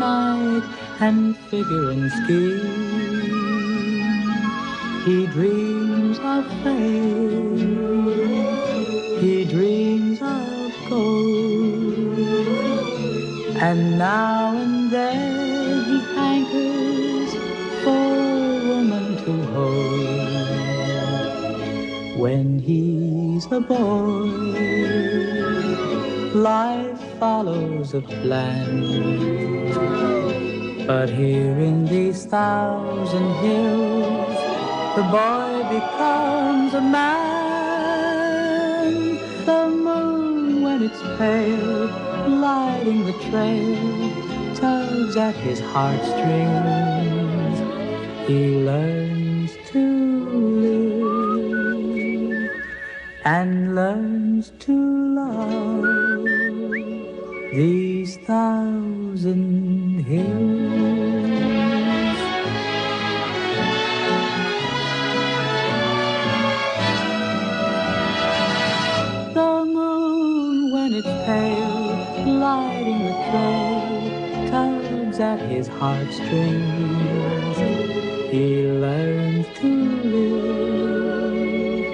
night and figure and scheme. He dreams of fame, he dreams of gold, and now and then he hankers for a woman to hold. When he's a boy, life follows a plan. But here in these 1,000 hills, the boy becomes a man. The moon, when it's pale, lighting the trail, tugs at his heartstrings. He learns to live and learns to love these 1,000 hills. The moon, when it's pale, lighting the trail, tugs at his heartstrings. He learns to live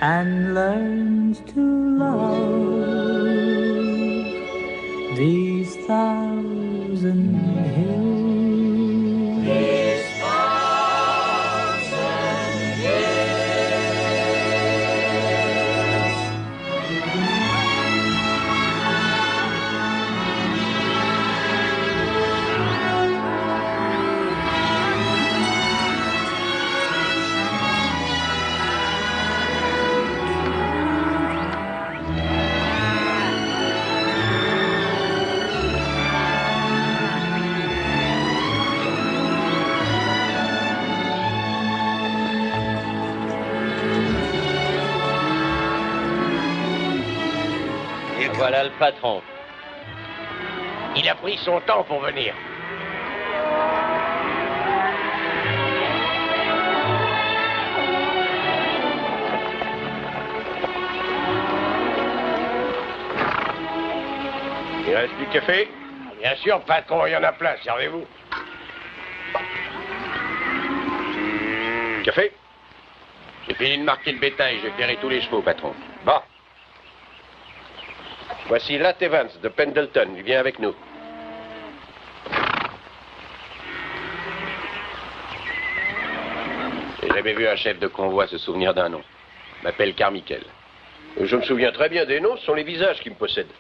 and learns to love these 1,000 hills. These 1,000 hills. Voilà le patron. Il a pris son temps pour venir. Il reste du café? Bien sûr, patron, il y en a plein, servez-vous. Café? J'ai fini de marquer le bétail, j'ai ferré tous les chevaux, patron. Bon. Voici Lat Evans de Pendleton, il vient avec nous. J'ai jamais vu un chef de convoi se souvenir d'un nom. Il m'appelle Carmichael. Je me souviens très bien des noms, ce sont les visages qui me possèdent.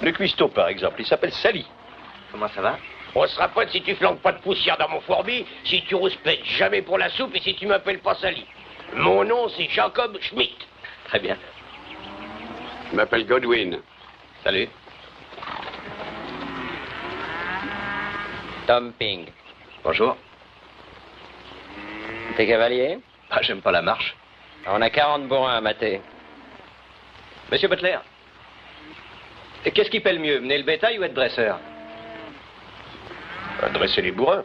Le cuistot, par exemple, il s'appelle Sally. Comment ça va? On sera potes si tu flanques pas de poussière dans mon fourbi, si tu rouspètes jamais pour la soupe et si tu m'appelles pas Sally. Mon nom, c'est Jacob Schmidt. Très bien. Je m'appelle Godwin. Salut. Tom Ping. Bonjour. T'es cavalier? Ah, j'aime pas la marche. On a 40 bourrins à mater. Monsieur Butler, qu'est-ce qui paie le mieux, mener le bétail ou être dresseur? Dresser les bourrins.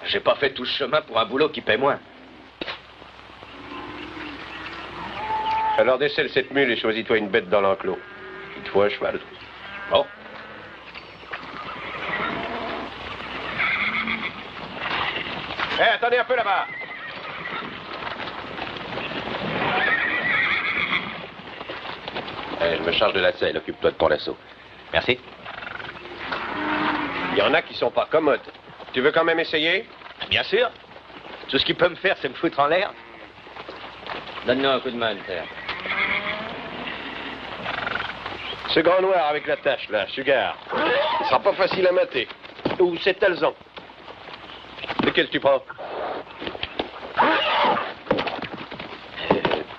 J'ai pas fait tout ce chemin pour un boulot qui paie moins. Alors décèle cette mule et choisis-toi une bête dans l'enclos. Il te faut un cheval. Bon. Hé, attendez un peu là-bas. Je me charge de la selle, occupe-toi de ton lasso. Merci. Il y en a qui sont pas commodes. Tu veux quand même essayer? Bien sûr. Tout ce qu'il peut me faire, c'est me foutre en l'air. Donne-nous un coup de main, Terre. Ce grand noir avec la tache, là, Sugar. Ce sera pas facile à mater. Ou c'est Talzan. Lequel tu prends?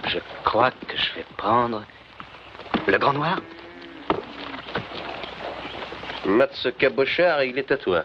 Je crois que je vais prendre le grand noir. Mats Cabochard, il est à toi.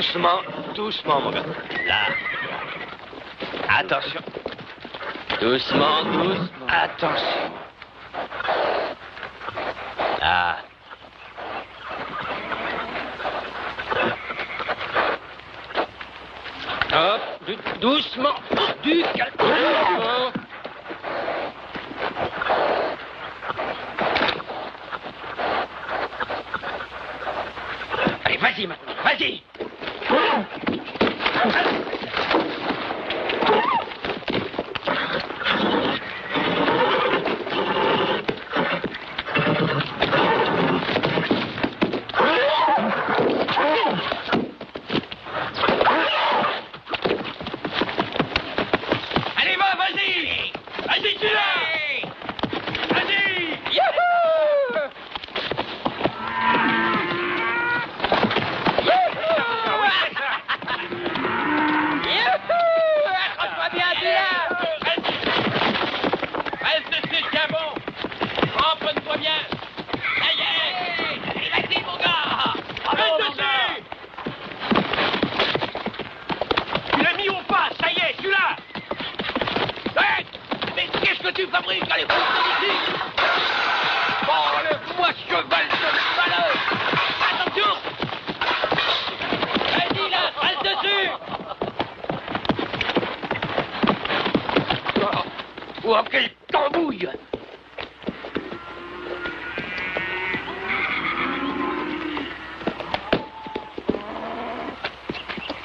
Doucement, doucement, mon gars. Là. Attention. Doucement, doucement. Attention. Là. Hop, doucement, du calme. Allez, vas-y maintenant, vas-y. Oh, quelle tambouille!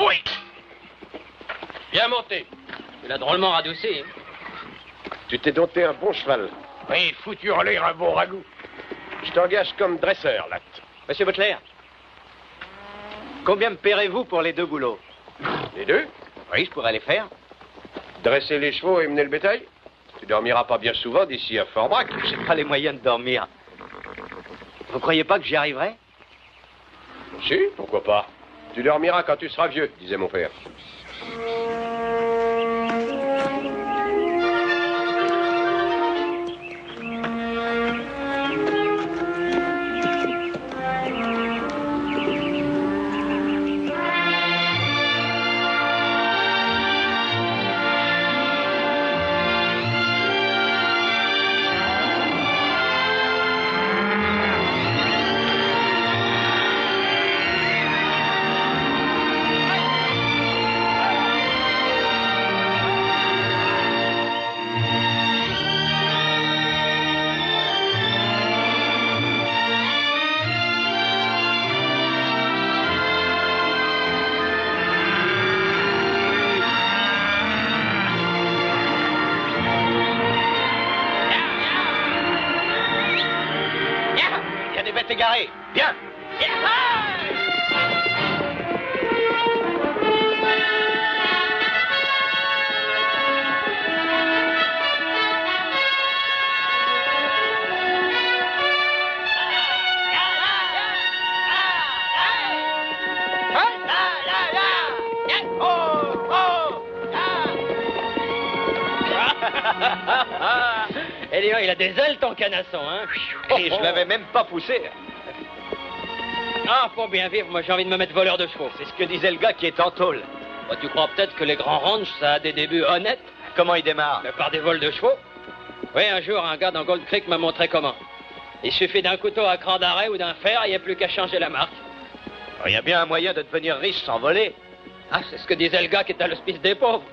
Oui! Bien monté. Tu l'as drôlement radouci. Hein. Tu t'es dompté un bon cheval. Oui, foutu en l'air un bon ragoût. Je t'engage comme dresseur, Latte. Monsieur Butler, combien me paierez-vous pour les 2 boulots? Les 2? Oui, je pourrais les faire. Dresser les chevaux et mener le bétail? Tu dormiras pas bien souvent d'ici à Fort Bragg. J'ai pas les moyens de dormir. Vous croyez pas que j'y arriverai? Si, pourquoi pas. Tu dormiras quand tu seras vieux, disait mon père. Égaré. Bien. Eh bien, il a des ailes, ton canasson, hein. Et je l'avais même pas poussé. Ah, pour bien vivre, moi j'ai envie de me mettre voleur de chevaux. C'est ce que disait le gars qui est en tôle. Bah, tu crois peut-être que les grands ranchs, ça a des débuts honnêtes? Comment il démarre? Mais par des vols de chevaux. Oui, un jour, un gars dans Gold Creek m'a montré comment. Il suffit d'un couteau à cran d'arrêt ou d'un fer, il n'y a plus qu'à changer la marque. Il y a bien un moyen de devenir riche sans voler. Ah, c'est ce que disait le gars qui est à l'hospice des pauvres.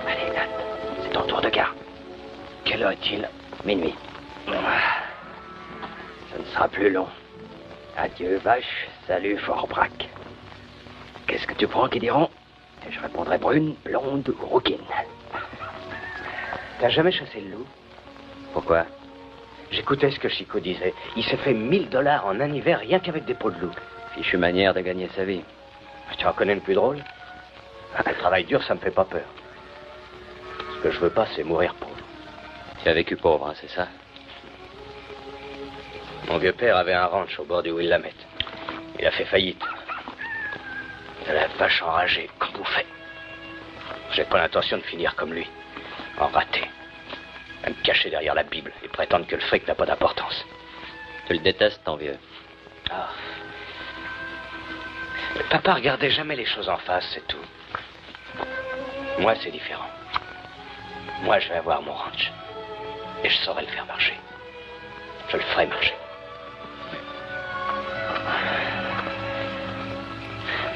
Allez, Nat, c'est ton tour de garde. Quelle heure est-il? Minuit. Ça ne sera plus long. Adieu, vache. Salut, Fort Bragg. Qu'est-ce que tu prends qu'ils diront? Et je répondrai brune, blonde ou rouquine. T'as jamais chassé le loup? Pourquoi? J'écoutais ce que Chico disait. Il s'est fait 1000 $ en un hiver rien qu'avec des peaux de loup. Fichue manière de gagner sa vie. Tu en connais le plus drôle? Le travail dur, ça me fait pas peur. Ce que je veux pas, c'est mourir pauvre. Tu as vécu pauvre, hein, c'est ça? Mon vieux-père avait un ranch au bord du Willamette. Il a fait faillite. De la vache enragée, comme vous faites. J'ai pas l'intention de finir comme lui. En raté. À me cacher derrière la Bible et prétendre que le fric n'a pas d'importance. Tu le détestes, ton vieux. Ah. Papa regardait jamais les choses en face, c'est tout. Moi, c'est différent. Moi, je vais avoir mon ranch. Et je saurai le faire marcher. Je le ferai marcher.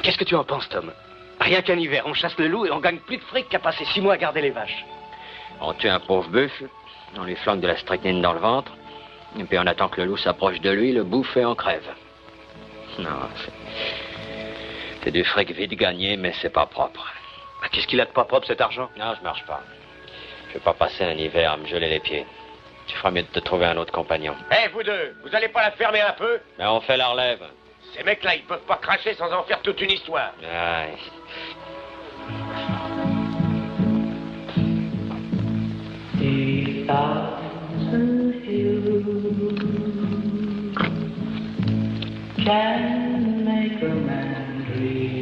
Qu'est-ce que tu en penses, Tom? Rien qu'un hiver, on chasse le loup et on gagne plus de fric qu'à passer 6 mois à garder les vaches. On tue un pauvre buffle, on lui flanque de la strychnine dans le ventre, et puis on attend que le loup s'approche de lui, le bouffe et on crève. Non, c'est du fric vite gagné, mais c'est pas propre. Bah, qu'est-ce qu'il a de pas propre, cet argent? Non, je marche pas. Je vais pas passer un hiver à me geler les pieds. Tu feras mieux de te trouver un autre compagnon. Eh, vous deux, vous allez pas la fermer un peu? Mais on fait la relève. Ces mecs-là, ils peuvent pas cracher sans en faire toute une histoire. Aïe. A thousand hills can make a man dream.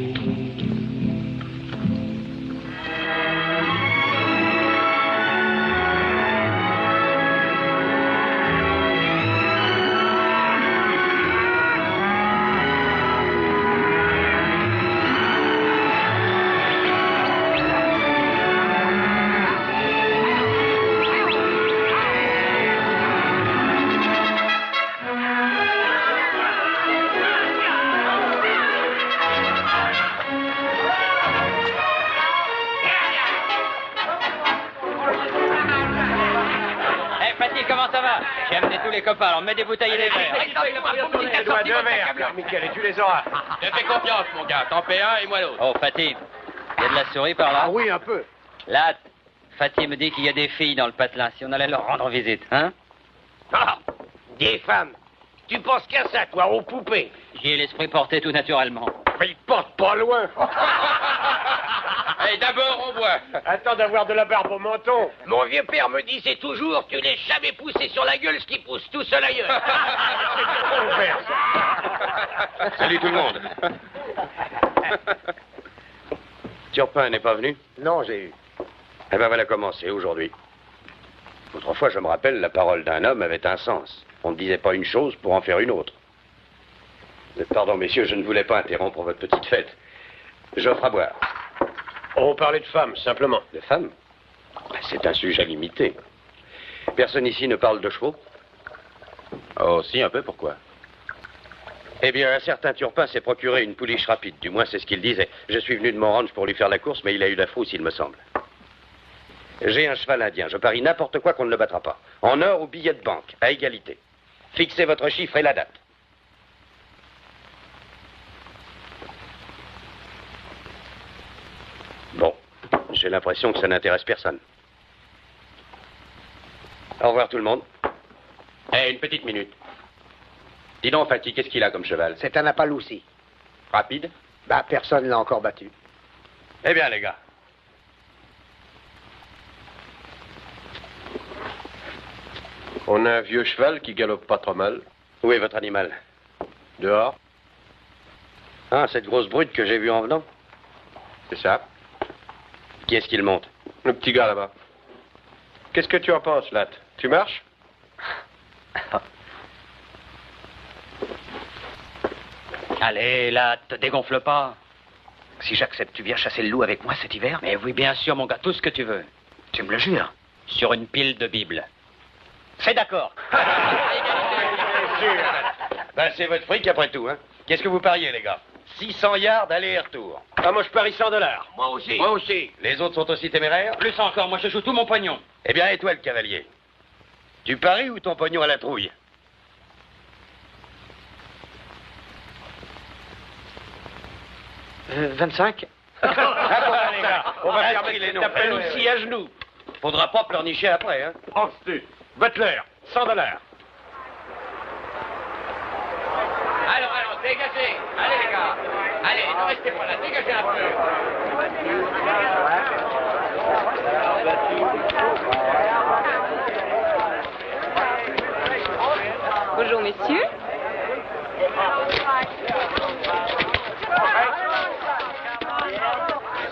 Comment ça va? J'ai amené tous les copains, alors mets des bouteilles et des verres. Tu dois 2 verres, Carmichael, et tu les auras. Je te fais confiance, mon gars. T'en fais un et moi l'autre. Oh, Fatih, il y a de la souris par là? Ah oui, un peu. Là, Fatih me dit qu'il y a des filles dans le patelin. Si on allait leur rendre visite, hein? Ah, des femmes. Tu penses qu'à ça, toi, aux poupées? J'y ai l'esprit porté tout naturellement. Mais ils portent pas loin. Et d'abord, on boit. Attends d'avoir de la barbe au menton. Mon vieux père me disait toujours, tu n'es jamais poussé sur la gueule ce qui pousse tout seul ailleurs. C'est mon père, ça. Salut tout le monde. Turpin n'est pas venu? Non, j'ai eu. Eh ben voilà comment c'est aujourd'hui. Autrefois, je me rappelle, la parole d'un homme avait un sens. On ne disait pas une chose pour en faire une autre. Pardon, messieurs, je ne voulais pas interrompre votre petite fête. J'offre à boire. On parlait de femmes, simplement. De femmes? C'est un sujet limité. Personne ici ne parle de chevaux? Oh, si, un peu, pourquoi? Eh bien, un certain Turpin s'est procuré une pouliche rapide. Du moins, c'est ce qu'il disait. Je suis venu de mon ranch pour lui faire la course, mais il a eu la frousse, il me semble. J'ai un cheval indien. Je parie n'importe quoi qu'on ne le battra pas. En or ou billet de banque, à égalité. Fixez votre chiffre et la date. Bon, j'ai l'impression que ça n'intéresse personne. Au revoir tout le monde. Eh, une petite minute. Dis donc, Fatih, qu'est-ce qu'il a comme cheval? C'est un Appaloussi. Rapide? Bah, personne l'a encore battu. Eh bien, les gars. On a un vieux cheval qui galope pas trop mal. Où est votre animal? Dehors, Ah, cette grosse brute que j'ai vue en venant? c'est ça. Qui est-ce qu'il monte? Le petit gars là-bas. Qu'est-ce que tu en penses, Latte? Tu marches? Allez, là, te dégonfle pas. Si j'accepte, tu viens chasser le loup avec moi cet hiver? Mais oui, bien sûr, mon gars, tout ce que tu veux. Tu me le jures? Sur une pile de Bible. C'est d'accord. Ben, c'est votre fric après tout, hein. Qu'est-ce que vous pariez, les gars? 600 yards aller et retour. Ah, moi je parie $100. Moi aussi. Moi aussi. Les autres sont aussi téméraires? Plus encore, moi je joue tout mon pognon. Eh bien, et toi, le cavalier? Tu paries ou ton pognon à la trouille? « 25 » Ah, bon, les gars, on va fermer les noms. T'appelles aussi à genoux. Faudra pas pleurnicher après, hein. Penses-tu? Butler, $100. Alors, dégagez. Allez, les gars. Allez, ne restez pas là, dégagez un peu. Bonjour messieurs.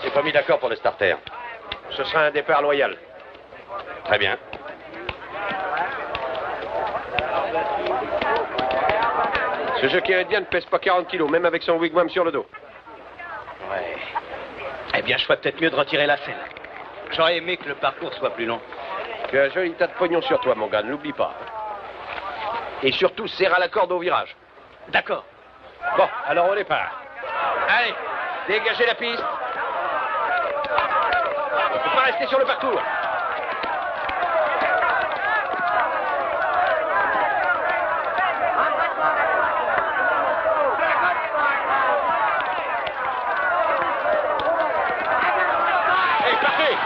C'est pas mis d'accord pour le starter. Ce sera un départ loyal. Très bien. Ce jockey indien ne pèse pas 40 kilos, même avec son wigwam sur le dos. Ouais. Eh bien, je ferais peut-être mieux de retirer la selle. J'aurais aimé que le parcours soit plus long. Tu as un joli tas de pognon sur toi, mon gars, ne l'oublie pas. Et surtout, serre à la corde au virage. D'accord. Bon, alors on départ. Allez, dégagez la piste. On ne peut pas rester sur le parcours. Hey, partez!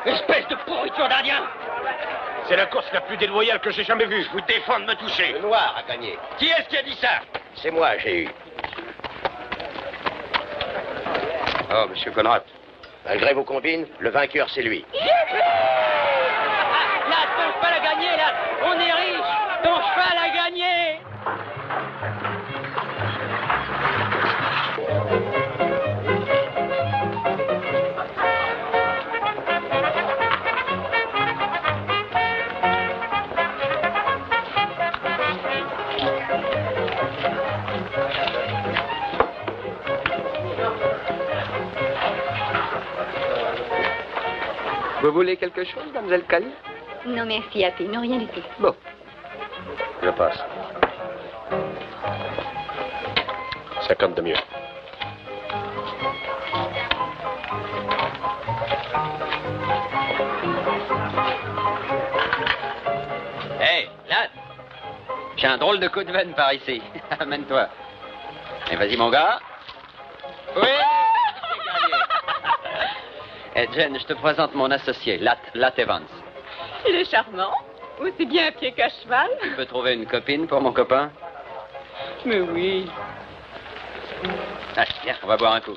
Espèce de pourriture d'Indien! C'est la course la plus déloyale que j'ai jamais vue. Je vous défends de me toucher. Le noir a gagné. Qui est-ce qui a dit ça? C'est moi, j'ai eu. Oh, monsieur Conrad. Malgré vos combines, le vainqueur, c'est lui. Là, ton cheval a gagné, là! On est riche! Ton cheval a gagné! Vous voulez quelque chose, mademoiselle Cali? Non, merci, Happy. Non, rien du tout. Bon. Je passe. 50 de mieux. Hé, Lad, j'ai un drôle de coup de veine par ici. Amène-toi. Et vas-y, mon gars. Oui, j'ai gagné. Eh, Jen, je te présente mon associé, Lat Evans. Il est charmant. Aussi bien à pied qu'à cheval. Tu peux trouver une copine pour mon copain? Mais oui. Allez, viens, on va boire un coup.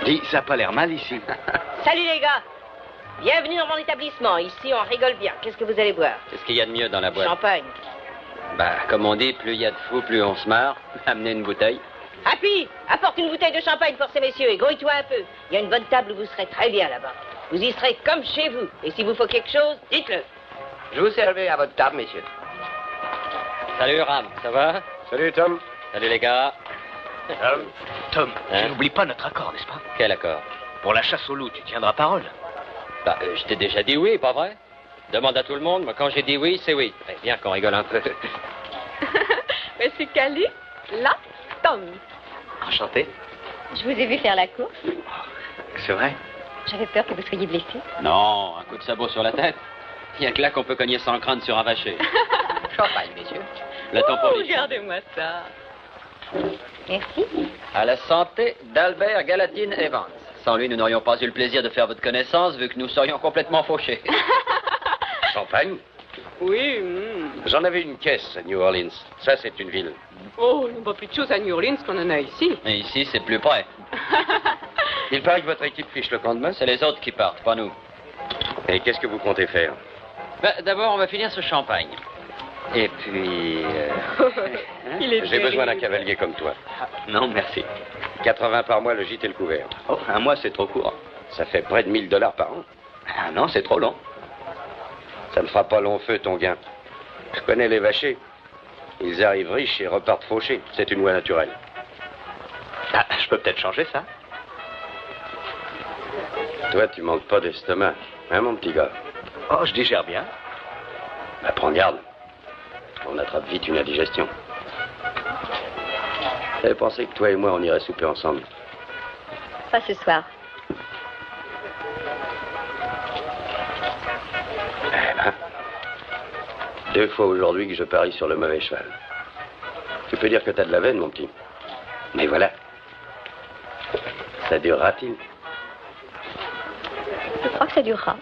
Dis, ça a pas l'air mal ici. Salut les gars! Bienvenue dans mon établissement. Ici, on rigole bien. Qu'est-ce que vous allez boire? Qu'est-ce qu'il y a de mieux dans la boîte? Champagne. Bah, comme on dit, plus il y a de fous, plus on se marre. Amenez une bouteille. Happy, apporte une bouteille de champagne pour ces messieurs et grouille-toi un peu. Il y a une bonne table où vous serez très bien là-bas. Vous y serez comme chez vous. Et si vous faut quelque chose, dites-le. Je vous servais à votre table, messieurs. Salut, Ram, ça va? Salut, Tom. Salut, les gars. Tom, Hein? tu n'oublies pas notre accord, n'est-ce pas? Quel accord? Pour la chasse au loup, tu tiendras parole. Bah, je t'ai déjà dit oui, pas vrai? Demande à tout le monde, mais quand j'ai dit oui, c'est oui. Eh bien qu'on rigole un peu. Monsieur Cali, là, Tom. Enchanté. Je vous ai vu faire la course. C'est vrai? J'avais peur que vous soyez blessé. Non, un coup de sabot sur la tête. Il y a que là qu'on peut cogner sans crainte sur un vacher. Champagne, messieurs. Le temps pour lui. Regardez-moi ça. Merci. À la santé d'Albert Galatine Evans. Sans lui, nous n'aurions pas eu le plaisir de faire votre connaissance, vu que nous serions complètement fauchés. Champagne? Oui. J'en avais une caisse à New Orleans. Ça, c'est une ville. Oh, il n'y a pas plus de choses à New Orleans qu'on en a ici. Et ici, c'est plus près. Il paraît que votre équipe fiche le camp demain. C'est les autres qui partent, pas nous. Et qu'est-ce que vous comptez faire? D'abord, on va finir ce champagne. Et puis... Il est J'ai besoin d'un terrible. cavalier comme toi. Non, merci. 80 par mois, le gîte et le couvert. Oh, un mois, c'est trop court. Ça fait près de $1000 par an. Ah non, c'est trop long. Ça ne fera pas long feu, ton gain. Je connais les vachers. Ils arrivent riches et repartent fauchés. C'est une loi naturelle. Ah, je peux peut-être changer ça. Toi, tu manques pas d'estomac. Hein, mon petit gars? Oh, je digère bien. Bah, prends garde. On attrape vite une indigestion. J'avais pensé que toi et moi, on irait souper ensemble. Pas ce soir. Eh ben, 2 fois aujourd'hui que je parie sur le mauvais cheval. Tu peux dire que t'as de la veine, mon petit. Mais voilà. Ça durera-t-il? Je crois que ça durera.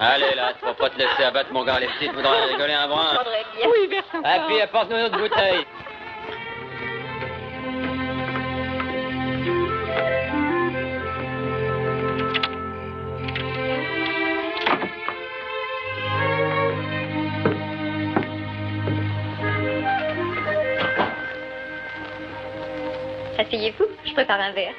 Allez, là, tu vas pas te laisser abattre, mon gars. Les petites voudraient rigoler un brin. Faudrait bien. Oui, verse un Ah, peu. puis apporte-nous notre bouteille. Asseyez-vous, je prépare un verre.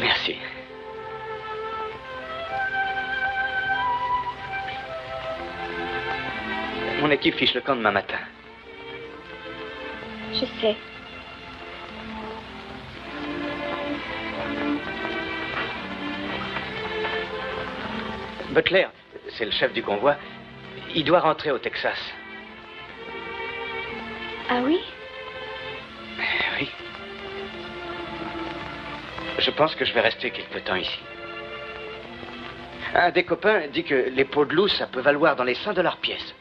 Merci. Mon équipe fiche le camp demain matin. Je sais. Butler, c'est le chef du convoi. Il doit rentrer au Texas. Ah oui? Oui. Je pense que je vais rester quelque temps ici. Un des copains dit que les peaux de loup, ça peut valoir dans les $100 pièce.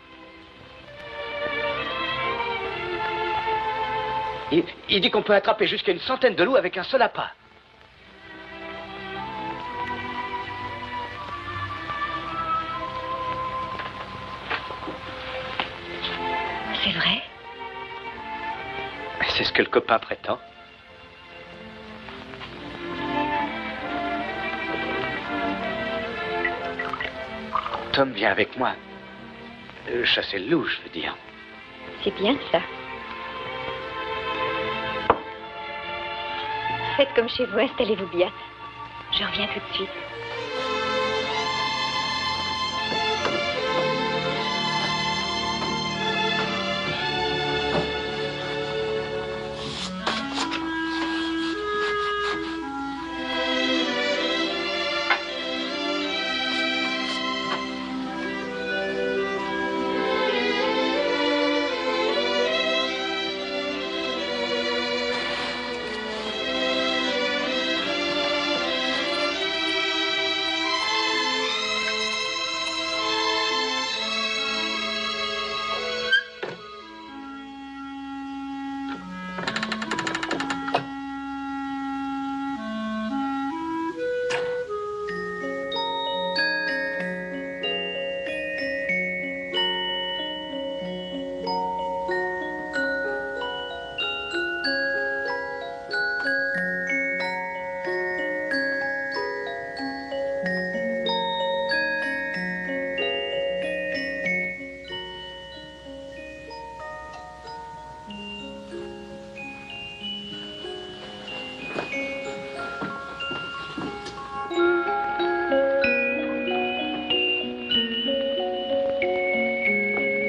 Il dit qu'on peut attraper jusqu'à une centaine de loups avec un seul appât. C'est vrai? C'est ce que le copain prétend. Tom vient avec moi. Chasser le loup, je veux dire. C'est bien ça. Faites comme chez vous, installez-vous bien. Je reviens tout de suite.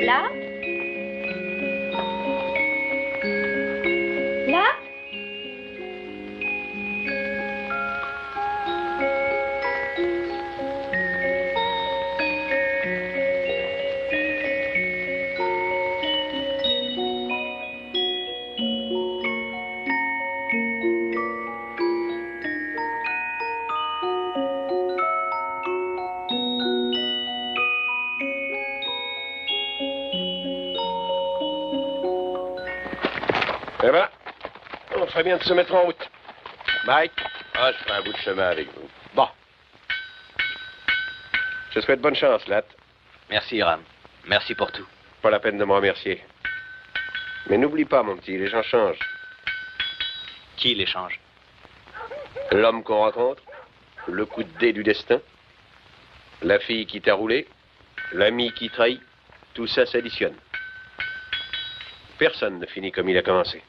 Là? Là? Eh ben, on ferait bien de se mettre en route. Mike? Ah, je ferai un bout de chemin avec vous. Bon. Je te souhaite bonne chance, Lat. Merci, Ram. Merci pour tout. Pas la peine de me remercier. Mais n'oublie pas, mon petit, les gens changent. Qui l'échange? L'homme qu'on rencontre, le coup de dé du destin, la fille qui t'a roulé, l'ami qui trahit, tout ça s'additionne. Personne ne finit comme il a commencé.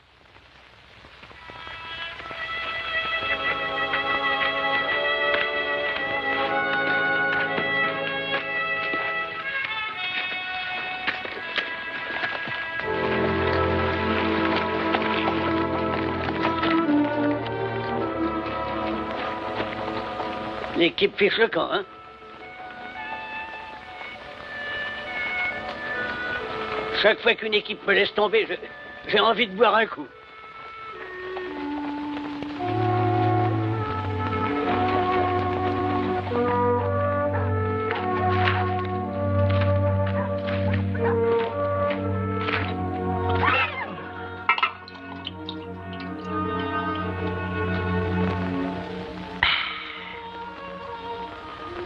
L'équipe fiche le camp, hein? Chaque fois qu'une équipe me laisse tomber, j'ai envie de boire un coup.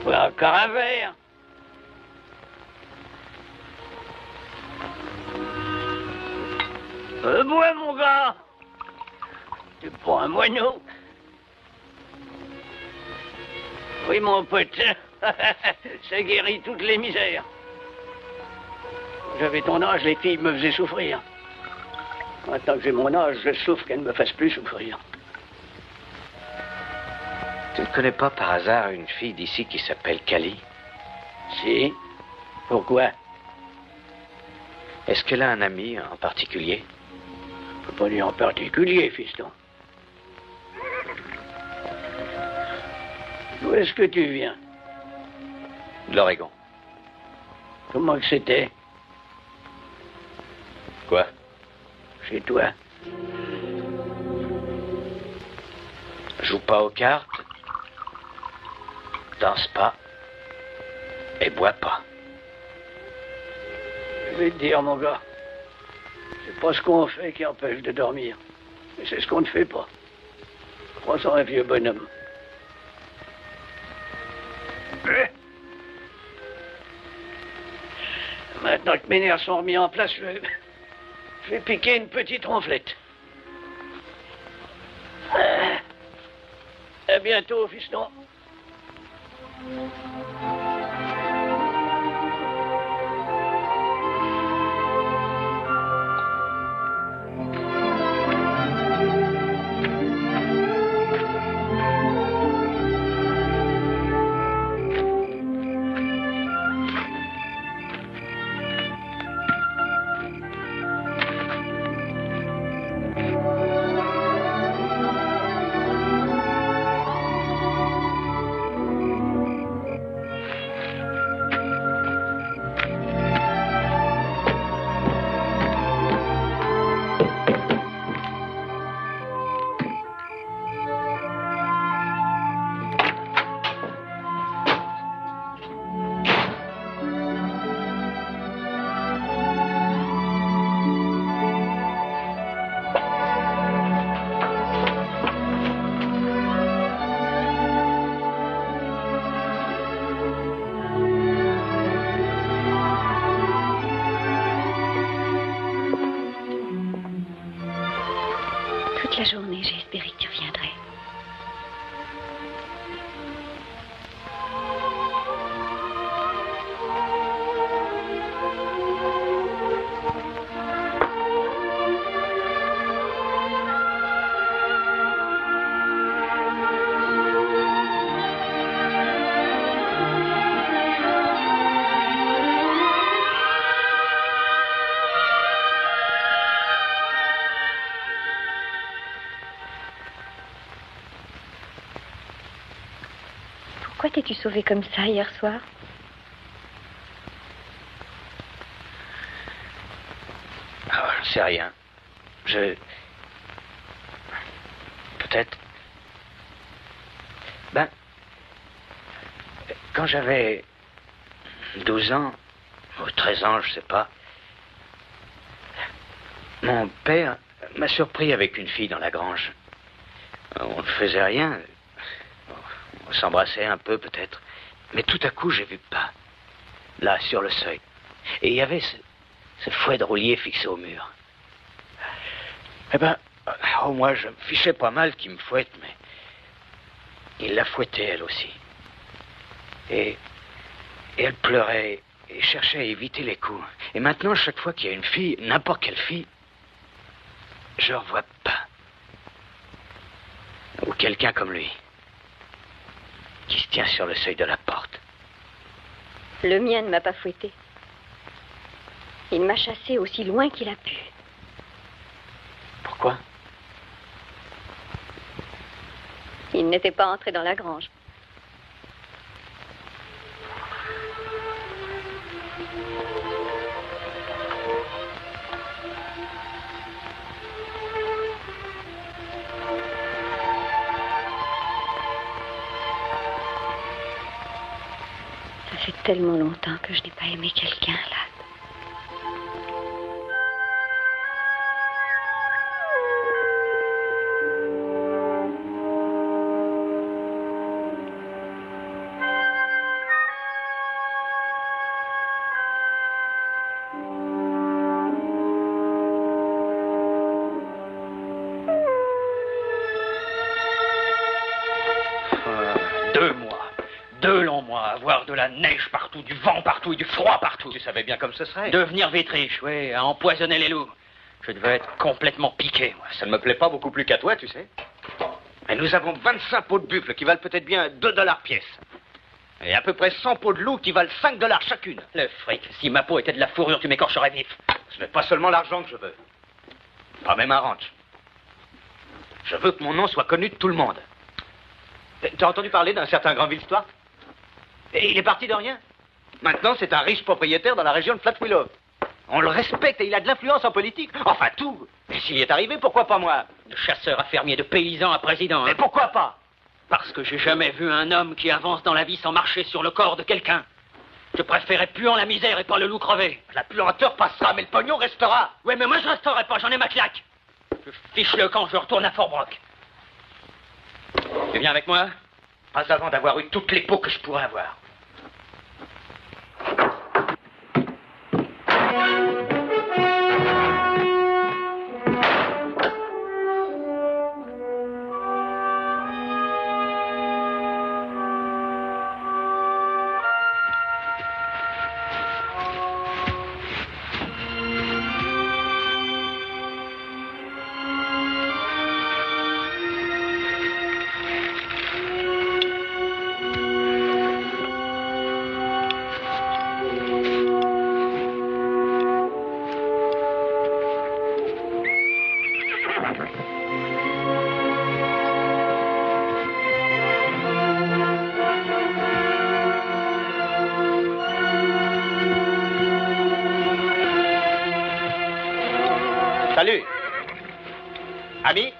Voilà, encore un verre. Bois, mon gars. Tu prends un moineau. Oui, mon pote. Ça guérit toutes les misères. J'avais ton âge, les filles me faisaient souffrir. Maintenant que j'ai mon âge, je souffre qu'elles ne me fassent plus souffrir. Tu ne connais pas par hasard une fille d'ici qui s'appelle Kali? Si. Pourquoi? Est-ce qu'elle a un ami en particulier? Je peux pas dire en particulier, fiston. D'où est-ce que tu viens? De l'Oregon. Comment que c'était? Quoi? Chez toi. Joue pas aux cartes, danse pas et bois pas. Je vais te dire, mon gars, c'est pas ce qu'on fait qui empêche de dormir, mais c'est ce qu'on ne fait pas. Crois-en un vieux bonhomme. Maintenant que mes nerfs sont remis en place, je vais piquer une petite ronflette. À bientôt, fiston. Toute la journée, j'ai espéré que tu reviendrais. Pourquoi t'es-tu sauvé comme ça hier soir? Ah, je sais rien. Peut-être... Ben... Quand j'avais 12 ans, ou 13 ans, je sais pas, mon père m'a surpris avec une fille dans la grange. On ne faisait rien. On s'embrassait un peu, peut-être. Mais tout à coup, j'ai vu pas. Là, sur le seuil. Et il y avait ce fouet de roulier fixé au mur. Eh ben, moi, je me fichais pas mal qu'il me fouette, mais... il la fouettait, elle aussi. Et elle pleurait et cherchait à éviter les coups. Et maintenant, chaque fois qu'il y a une fille, n'importe quelle fille, je revois pas. Ou quelqu'un comme lui, qui se tient sur le seuil de la porte. Le mien ne m'a pas fouetté. Il m'a chassé aussi loin qu'il a pu. Pourquoi? Il n'était pas entré dans la grange. Ça fait tellement longtemps que je n'ai pas aimé quelqu'un, là. Avoir de la neige partout, du vent partout et du froid partout. Tu savais bien comme ce serait. Devenir vétriche, oui, à empoisonner les loups. Je devais être complètement piqué, moi. Ça ne me plaît pas beaucoup plus qu'à toi, tu sais. Et nous avons 25 peaux de buffle qui valent peut-être bien 2 $ pièce. Et à peu près 100 peaux de loup qui valent 5 $ chacune. Le fric, si ma peau était de la fourrure, tu m'écorcherais vif. Ce n'est pas seulement l'argent que je veux. Pas même un ranch. Je veux que mon nom soit connu de tout le monde. Tu as entendu parler d'un certain Granville Stuart? Et il est parti de rien. Maintenant, c'est un riche propriétaire dans la région de Flat Willow. On le respecte et il a de l'influence en politique. Enfin, tout. Mais s'il y est arrivé, pourquoi pas moi? De chasseur à fermier, de paysan à président. Mais pourquoi pas? Parce que j'ai jamais vu un homme qui avance dans la vie sans marcher sur le corps de quelqu'un. Je préférais puant la misère et pas le loup crevé. La puanteur passera, mais le pognon restera. Ouais, mais moi je resterai pas, j'en ai ma claque. Je fiche le camp, je retourne à Fort Brock. Tu viens avec moi? Pas avant d'avoir eu toutes les peaux que je pourrais avoir. Salut. Ami?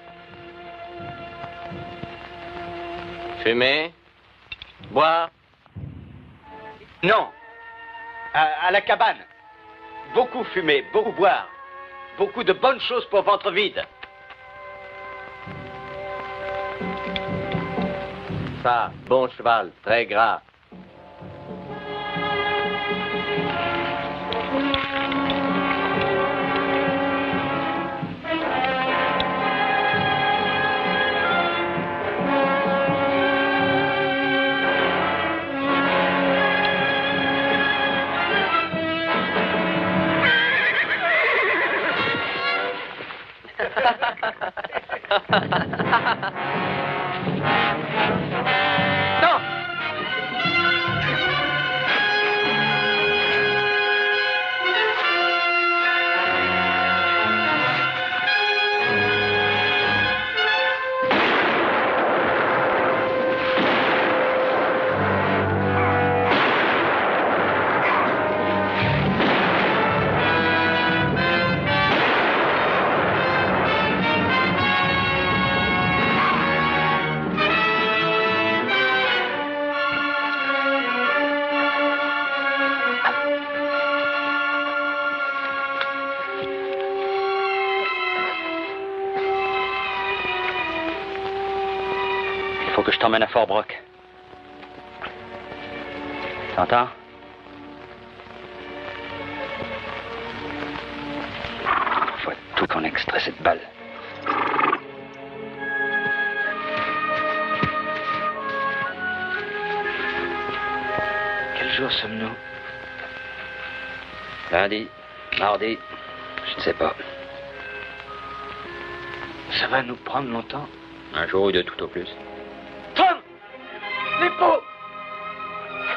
Fumer? Boire? Non. À la cabane. Beaucoup fumer, beaucoup boire. Beaucoup de bonnes choses pour ventre vide. Ça, bon cheval, très gras. Faut que je t'emmène à Fort Brock. T'entends? Faut tout qu'on extrait cette balle. Quel jour sommes-nous? Lundi, mardi, je ne sais pas. Ça va nous prendre longtemps? Un jour ou deux tout au plus. Tom! Les pots!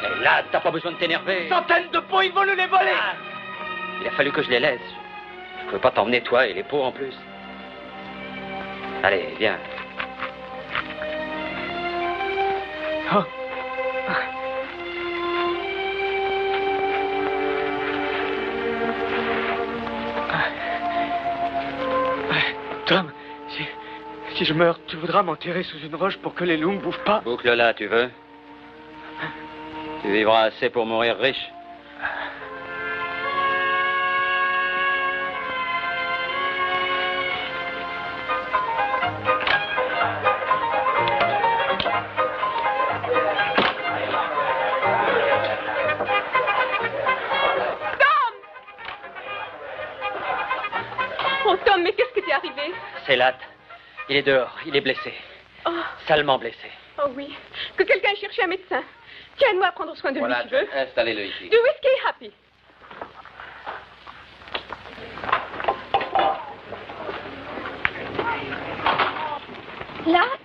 Et là, t'as pas besoin de t'énerver. Centaines de pots, ils vont nous les voler! Il a fallu que je les laisse. Je pouvais pas t'emmener toi et les pots en plus. Allez, viens. Oh. Tom, si je meurs, tu voudras m'enterrer sous une roche pour que les loups me bouffent pas? Boucle là, tu veux? Tu vivras assez pour mourir riche. Oh, Tom, mais qu'est-ce qui t'est arrivé? C'est Latt. Il est dehors, il est blessé. Oh, Salement blessé. oh oui. Que quelqu'un ait cherché un médecin. Tiens-moi à prendre soin de lui, si tu veux. Installez-le ici. Du whisky, Happy. Latt?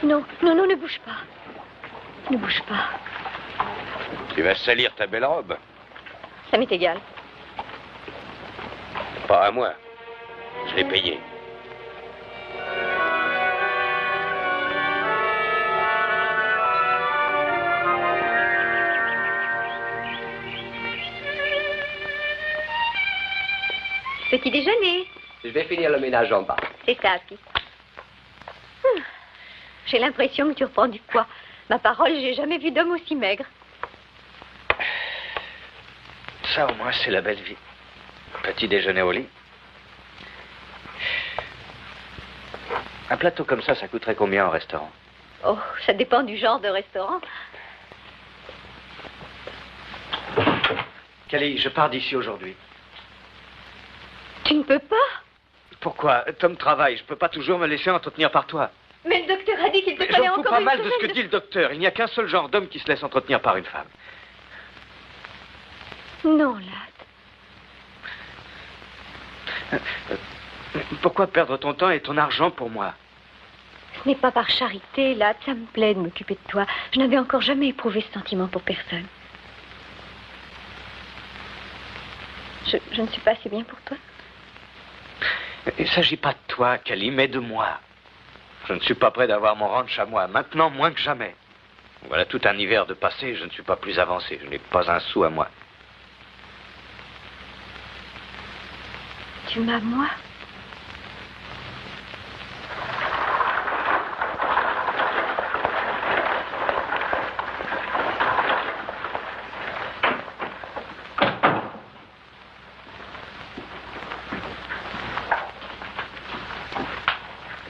Non, non, non, ne bouge pas. Ne bouge pas. Tu vas salir ta belle robe. Ça m'est égal. Pas à moi. Je l'ai payé. Petit déjeuner. Je vais finir le ménage en bas. C'est ça, Happy. J'ai l'impression que tu reprends du poids. Ma parole, j'ai jamais vu d'homme aussi maigre. Ça, au moins, c'est la belle vie. Petit déjeuner au lit. Un plateau comme ça coûterait combien au restaurant? Oh, ça dépend du genre de restaurant. Callie, je pars d'ici aujourd'hui. Tu ne peux pas. Pourquoi? Tom travaille, je peux pas toujours me laisser entretenir par toi. Mais le docteur a dit qu'il te fallait J'en fous encore pas une mal de ce semaine que dit le docteur. Il n'y a qu'un seul genre d'homme qui se laisse entretenir par une femme. Non, Latt. Pourquoi perdre ton temps et ton argent pour moi? Ce n'est pas par charité, Latt. Ça me plaît de m'occuper de toi. Je n'avais encore jamais éprouvé ce sentiment pour personne. Je ne suis pas assez bien pour toi. Il ne s'agit pas de toi, Callie, mais de moi. Je ne suis pas prêt d'avoir mon ranch à moi, maintenant moins que jamais. Voilà tout un hiver de passé, je ne suis pas plus avancé, je n'ai pas un sou à moi. Tu m'as, moi?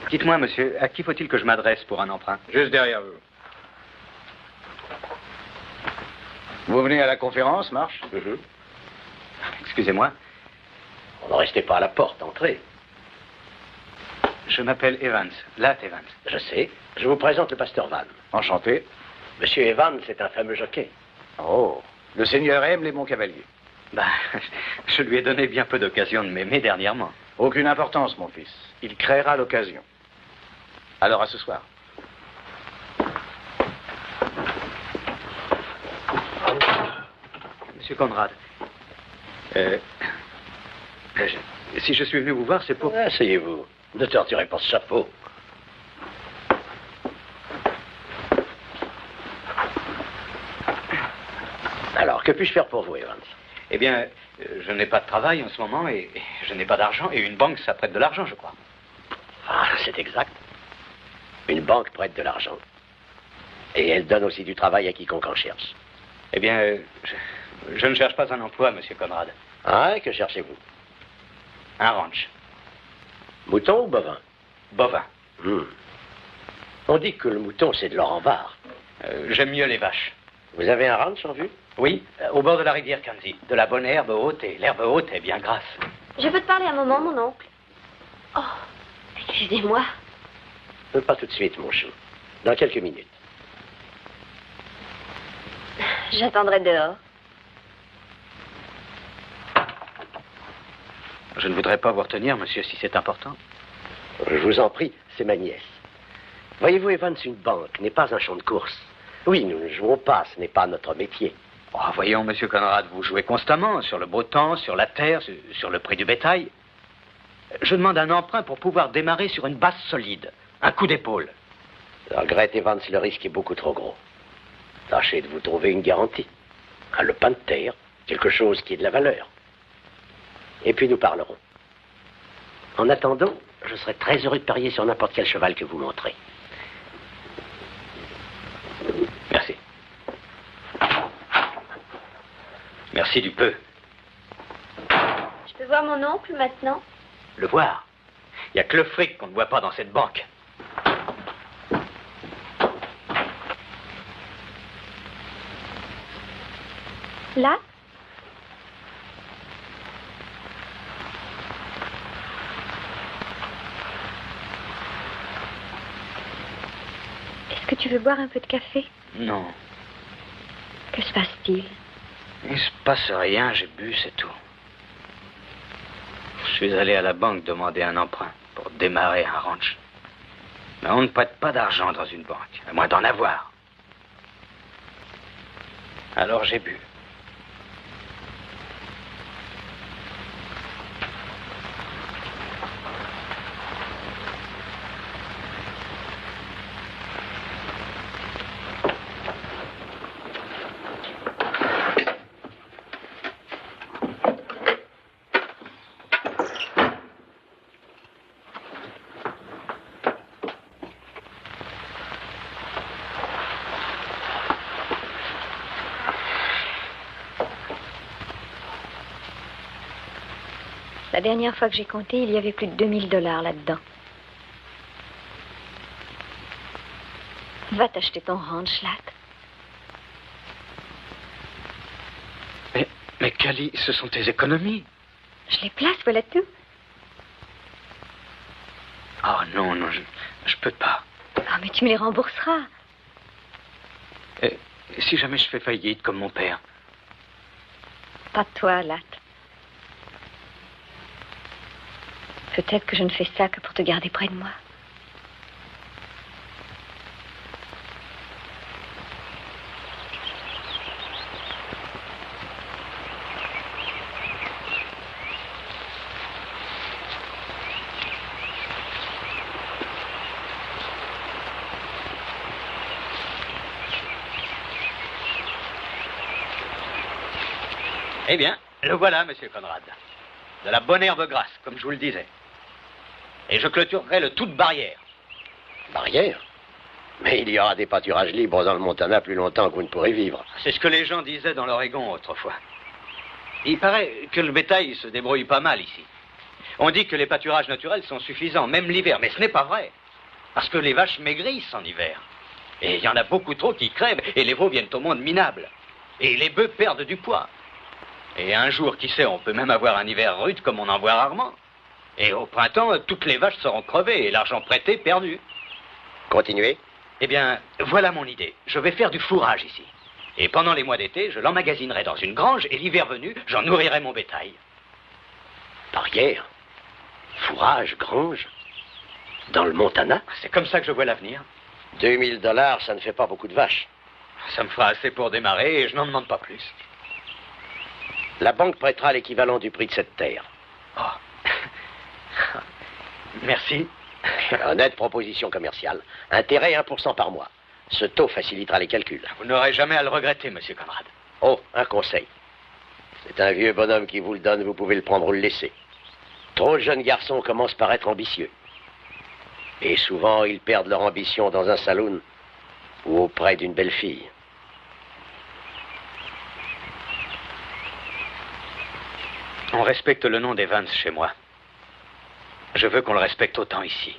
Dites-moi, monsieur, à qui faut-il que je m'adresse pour un emprunt? Juste derrière vous. Vous venez à la conférence, Marche? Excusez-moi. Ne restez pas à la porte, entrez. Je m'appelle Evans, Latt Evans. Je sais. Je vous présente le pasteur Van. Enchanté. Monsieur Evans, c'est un fameux jockey. Oh, le Seigneur aime les bons cavaliers. Ben, je lui ai donné bien peu d'occasions de m'aimer dernièrement. Aucune importance, mon fils. Il créera l'occasion. Alors, à ce soir. Monsieur Conrad, si je suis venu vous voir, c'est pour... Asseyez-vous. Ne torturez pas ce chapeau. Alors, que puis-je faire pour vous, Evans? Eh bien, je n'ai pas de travail en ce moment et je n'ai pas d'argent. Et une banque, ça prête de l'argent, je crois. Ah, c'est exact. Une banque prête de l'argent. Et elle donne aussi du travail à quiconque en cherche. Eh bien, Je ne cherche pas un emploi, monsieur Conrad. Ah, que cherchez-vous? Un ranch. Mouton ou bovin? Bovin. On dit que le mouton, c'est de l'or en barre. J'aime mieux les vaches. Vous avez un ranch en vue? Oui, au bord de la rivière Kanzi. De la bonne herbe haute, et l'herbe haute est bien grasse. Je peux te parler un moment, mon oncle? Oh, excusez-moi. Pas tout de suite, mon chou. Dans quelques minutes. J'attendrai dehors. Je ne voudrais pas vous retenir, monsieur, si c'est important. Je vous en prie, c'est ma nièce. Voyez-vous, Evans, une banque n'est pas un champ de course. Oui, nous ne jouons pas, ce n'est pas notre métier. Oh, voyons, monsieur Conrad, vous jouez constamment sur le beau temps, sur la terre, sur le prix du bétail. Je demande un emprunt pour pouvoir démarrer sur une base solide. Un coup d'épaule. Je regrette, Evans, le risque est beaucoup trop gros. Tâchez de vous trouver une garantie. Un lopin de terre, quelque chose qui ait de la valeur. Et puis nous parlerons. En attendant, je serais très heureux de parier sur n'importe quel cheval que vous montrez. Merci. Merci du peu. Je peux voir mon oncle maintenant? Le voir? Il n'y a que le fric qu'on ne voit pas dans cette banque. Là? Est-ce que tu veux boire un peu de café? Non. Que se passe-t-il? Il se passe rien, j'ai bu, c'est tout. Je suis allé à la banque demander un emprunt pour démarrer un ranch. Mais on ne prête pas d'argent dans une banque, à moins d'en avoir. Alors j'ai bu. La dernière fois que j'ai compté, il y avait plus de 2000 $ là-dedans. Va t'acheter ton ranch, Latt. Mais Cali, ce sont tes économies. Je les place, voilà tout. Oh non, je peux pas. Ah, mais tu me les rembourseras. Et si jamais je fais faillite comme mon père? Pas toi, Latt. Peut-être que je ne fais ça que pour te garder près de moi. Eh bien, le voilà, monsieur Conrad. De la bonne herbe grasse, comme je vous le disais. Et je clôturerai le tout de barrière. Barrière? Mais il y aura des pâturages libres dans le Montana plus longtemps que vous ne pourrez vivre. C'est ce que les gens disaient dans l'Oregon autrefois. Il paraît que le bétail se débrouille pas mal ici. On dit que les pâturages naturels sont suffisants, même l'hiver, mais ce n'est pas vrai. Parce que les vaches maigrissent en hiver. Et il y en a beaucoup trop qui crèvent, et les veaux viennent au monde minable. Et les bœufs perdent du poids. Et un jour, qui sait, on peut même avoir un hiver rude comme on en voit rarement. Et au printemps, toutes les vaches seront crevées et l'argent prêté perdu. Continuez. Eh bien, voilà mon idée. Je vais faire du fourrage ici. Et pendant les mois d'été, je l'emmagasinerai dans une grange et l'hiver venu, j'en nourrirai mon bétail. Barrière? Fourrage, grange? Dans le Montana? C'est comme ça que je vois l'avenir. 2000 $, ça ne fait pas beaucoup de vaches. Ça me fera assez pour démarrer et je n'en demande pas plus. La banque prêtera l'équivalent du prix de cette terre. Oh. Merci. Honnête proposition commerciale. Intérêt 1% par mois. Ce taux facilitera les calculs. Vous n'aurez jamais à le regretter, monsieur Conrad. Oh, un conseil. C'est un vieux bonhomme qui vous le donne, vous pouvez le prendre ou le laisser. Trop de jeunes garçons commencent par être ambitieux. Et souvent, ils perdent leur ambition dans un saloon ou auprès d'une belle fille. On respecte le nom d'Evans chez moi. Je veux qu'on le respecte autant ici.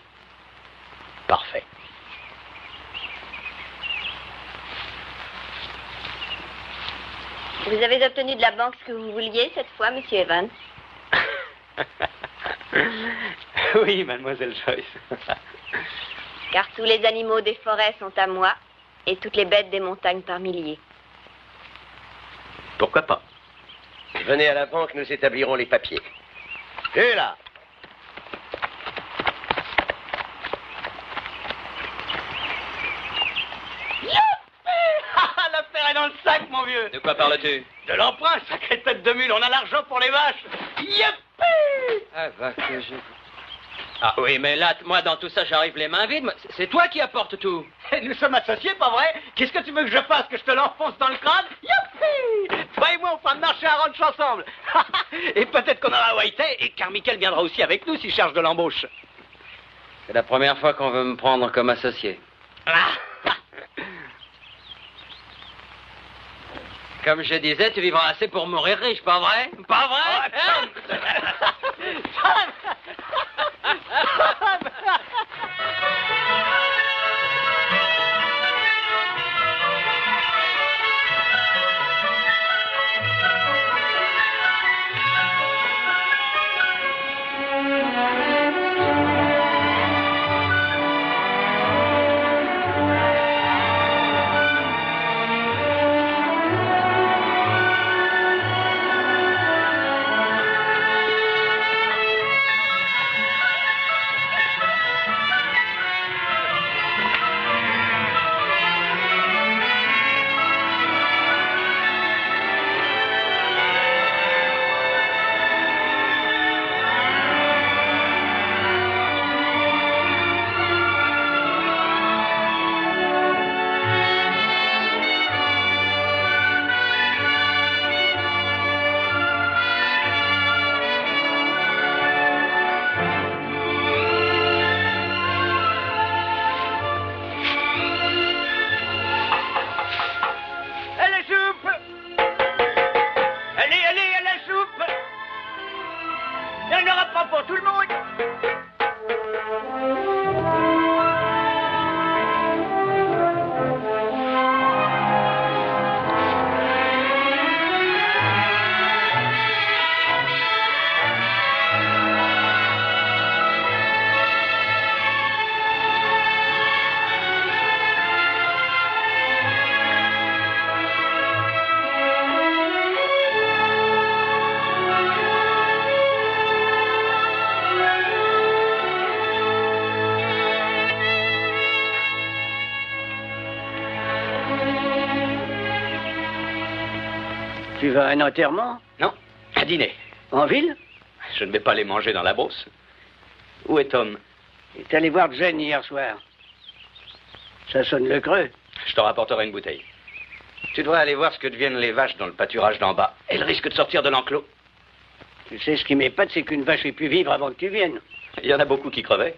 Parfait. Vous avez obtenu de la banque ce que vous vouliez cette fois, monsieur Evans? Oui, mademoiselle Joyce. Car tous les animaux des forêts sont à moi et toutes les bêtes des montagnes par milliers. Pourquoi pas? Venez à la banque, nous établirons les papiers. Et là! L'affaire est dans le sac, mon vieux. De quoi parles-tu? De l'emprunt, sacrée tête de mule. On a l'argent pour les vaches. Youpi! Ah, va que je... Ah oui, mais là, moi, dans tout ça, j'arrive les mains vides. C'est toi qui apportes tout. Nous sommes associés, pas vrai? Qu'est-ce que tu veux que je fasse? Que je te l'enfonce dans le crâne? Youpi! Toi et moi, on fera marcher à ranch ensemble. Et peut-être qu'on aura Whitey et Carmichael viendra aussi avec nous s'il cherche de l'embauche. C'est la première fois qu'on veut me prendre comme associé. Comme je disais, tu vivras assez pour mourir riche, pas vrai? Pas vrai? Tu vas à un enterrement? Non, à dîner. En ville? Je ne vais pas les manger dans la Beauce. Où est Tom? Il est allé voir Jane hier soir. Ça sonne le creux. Je te rapporterai une bouteille. Tu devrais aller voir ce que deviennent les vaches dans le pâturage d'en bas. Elles risquent de sortir de l'enclos. Tu sais, ce qui m'épate, c'est qu'une vache ait pu vivre avant que tu viennes. Il y en a beaucoup qui crevaient.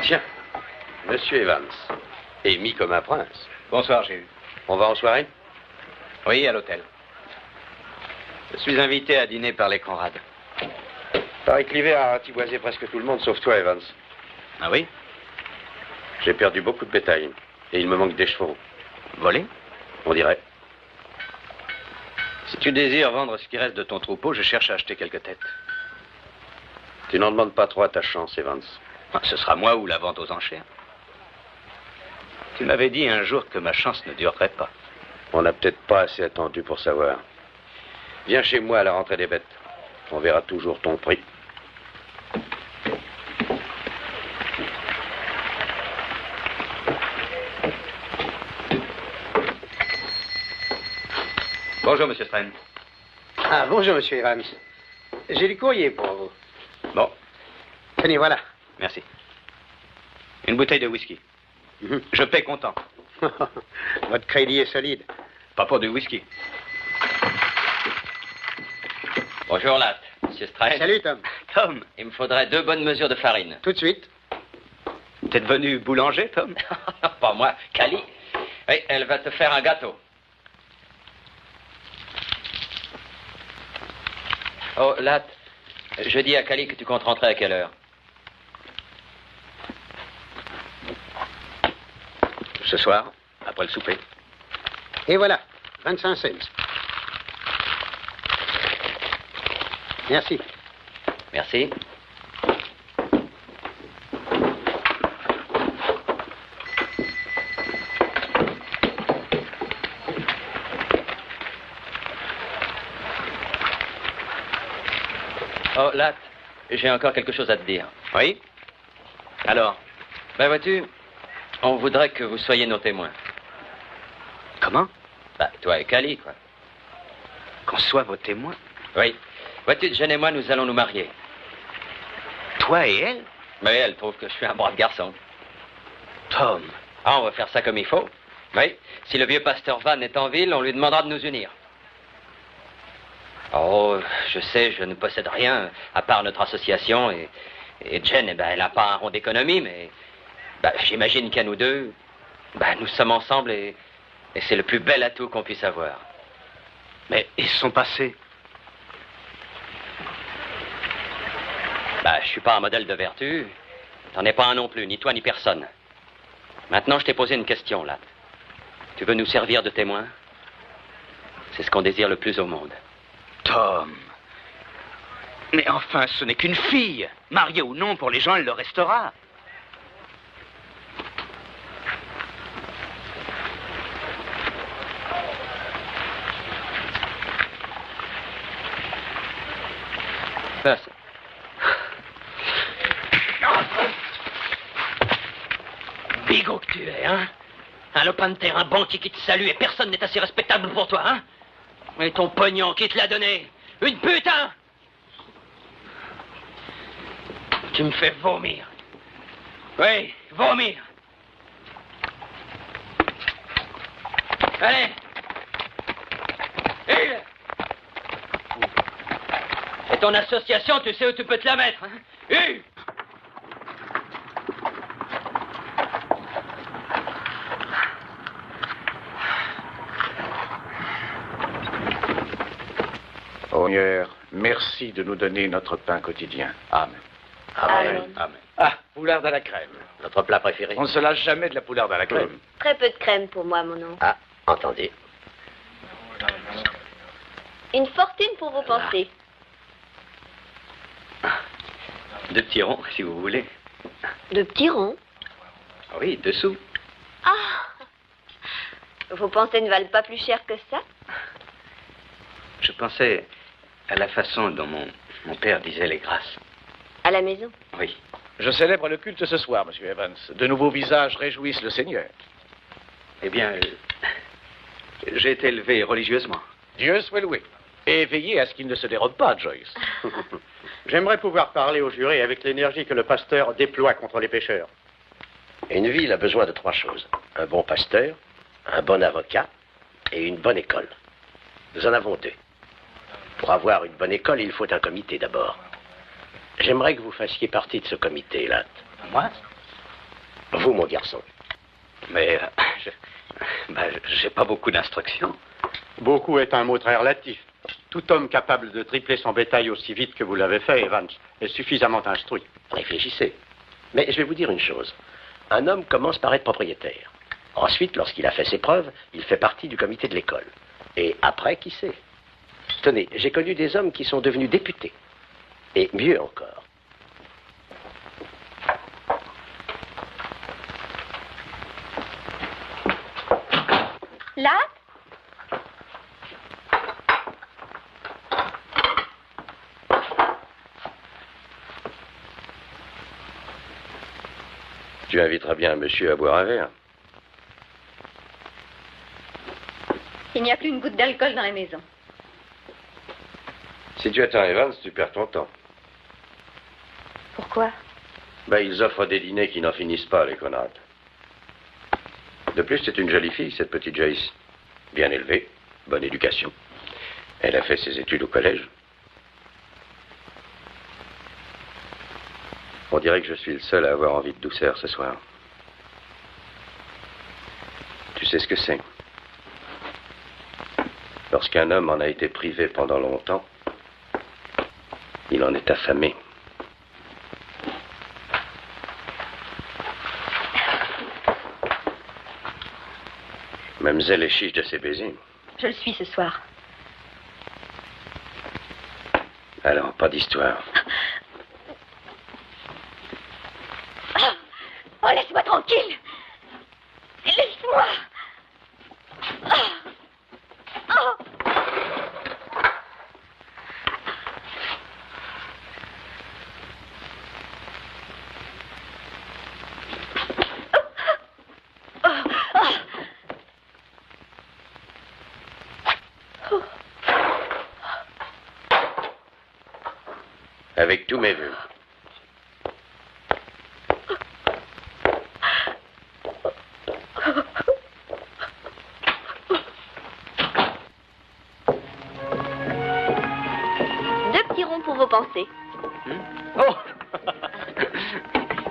Tiens, Monsieur Evans, émis comme un prince. Bonsoir, j'ai eu. On va en soirée? Oui, à l'hôtel. Je suis invité à dîner par les Conrad. Pareil que l'hiver a ratiboisé presque tout le monde, sauf toi, Evans. Ah oui? J'ai perdu beaucoup de bétail. Et il me manque des chevaux. Volés? On dirait. Si tu désires vendre ce qui reste de ton troupeau, je cherche à acheter quelques têtes. Tu n'en demandes pas trop à ta chance, Evans. Ce sera moi ou la vente aux enchères. Tu m'avais dit un jour que ma chance ne durerait pas. On n'a peut-être pas assez attendu pour savoir. Viens chez moi à la rentrée des bêtes. On verra toujours ton prix. Bonjour, Monsieur Strain. Ah, bonjour, Monsieur Evans. J'ai du courrier pour vous. Bon. Tenez, voilà. Merci. Une bouteille de whisky. Je paie comptant. Votre crédit est solide. Pas pour du whisky. Bonjour, Latte. Monsieur Strain. Salut, Tom. Tom. Il me faudrait 2 bonnes mesures de farine. Tout de suite. T'es devenu boulanger, Tom? Pas moi, Cali. Oui, elle va te faire un gâteau. Oh, Latte, je dis à Cali que tu comptes rentrer à quelle heure? Ce soir, après le souper. Et voilà, 25 cents. Merci. Merci. Oh, Latte, j'ai encore quelque chose à te dire. Oui? Alors? Ben, vois-tu, on voudrait que vous soyez nos témoins. Comment? Bah, toi et Cali, quoi. Qu'on soit vos témoins? Oui. Vois-tu, Jen et moi, nous allons nous marier. Toi et elle? Mais elle trouve que je suis un brave garçon. Tom. Ah, on va faire ça comme il faut. Oui. Si le vieux pasteur Van est en ville, on lui demandera de nous unir. Oh, je sais, je ne possède rien, à part notre association, et Jen, eh ben, elle n'a pas un rond d'économie, mais ben, j'imagine qu'à nous deux, ben, nous sommes ensemble, et c'est le plus bel atout qu'on puisse avoir. Mais ils sont passés. Ben, je suis pas un modèle de vertu, t'en es pas un non plus, ni toi ni personne. Maintenant, je t'ai posé une question, là. Tu veux nous servir de témoin? C'est ce qu'on désire le plus au monde. Tom. Mais enfin, ce n'est qu'une fille. Mariée ou non, pour les gens, elle le restera. Passe. Bigot que tu es, hein? Un lopin de terre, un banquier qui te salue et personne n'est assez respectable pour toi, hein? Et ton pognon, qui te l'a donné? Une pute, hein? Tu me fais vomir. Oui, vomir. Allez. Et ton association, tu sais où tu peux te la mettre, hein? Seigneur, merci de nous donner notre pain quotidien. Amen. Amen. Amen. Ah, poularde à la crème. Notre plat préféré. On ne se lâche jamais de la poularde à la crème. Très peu de crème pour moi, mon oncle. Ah, entendu. Une fortune pour vos pensées. 2 petits ronds, si vous voulez. De petits ronds. Oui, 2 sous. Ah! Vos pensées ne valent pas plus cher que ça? Je pensais à la façon dont mon père disait les grâces. À la maison? Oui. Je célèbre le culte ce soir, Monsieur Evans. De nouveaux visages réjouissent le Seigneur. Eh bien, j'ai été élevé religieusement. Dieu soit loué. Et veillez à ce qu'il ne se dérobe pas, Joyce. J'aimerais pouvoir parler au juré avec l'énergie que le pasteur déploie contre les pécheurs. Une ville a besoin de 3 choses. Un bon pasteur, un bon avocat et une bonne école. Nous en avons 2. Pour avoir une bonne école, il faut un comité d'abord. J'aimerais que vous fassiez partie de ce comité, Latte. Moi? Vous, mon garçon. Mais j'ai pas beaucoup d'instructions. Beaucoup est un mot très relatif. Tout homme capable de tripler son bétail aussi vite que vous l'avez fait, Evans, est suffisamment instruit. Réfléchissez. Mais je vais vous dire une chose. Un homme commence par être propriétaire. Ensuite, lorsqu'il a fait ses preuves, il fait partie du comité de l'école. Et après, qui sait? Tenez, j'ai connu des hommes qui sont devenus députés. Et mieux encore. Là? Tu inviteras bien un monsieur à boire un verre. Il n'y a plus une goutte d'alcool dans la maison. Si tu attends Evans, tu perds ton temps. Pourquoi? Ils offrent des dîners qui n'en finissent pas, les Conrad. De plus, c'est une jolie fille, cette petite Joyce. Bien élevée, bonne éducation. Elle a fait ses études au collège. On dirait que je suis le seul à avoir envie de douceur ce soir. Tu sais ce que c'est? Lorsqu'un homme en a été privé pendant longtemps, il en est affamé. Mamselle est chiche de ses baisers. Je le suis ce soir. Alors, pas d'histoire. Oh, laisse-moi tranquille. Laisse-moi. Avec tous mes vœux. Deux petits ronds pour vos pensées. Oh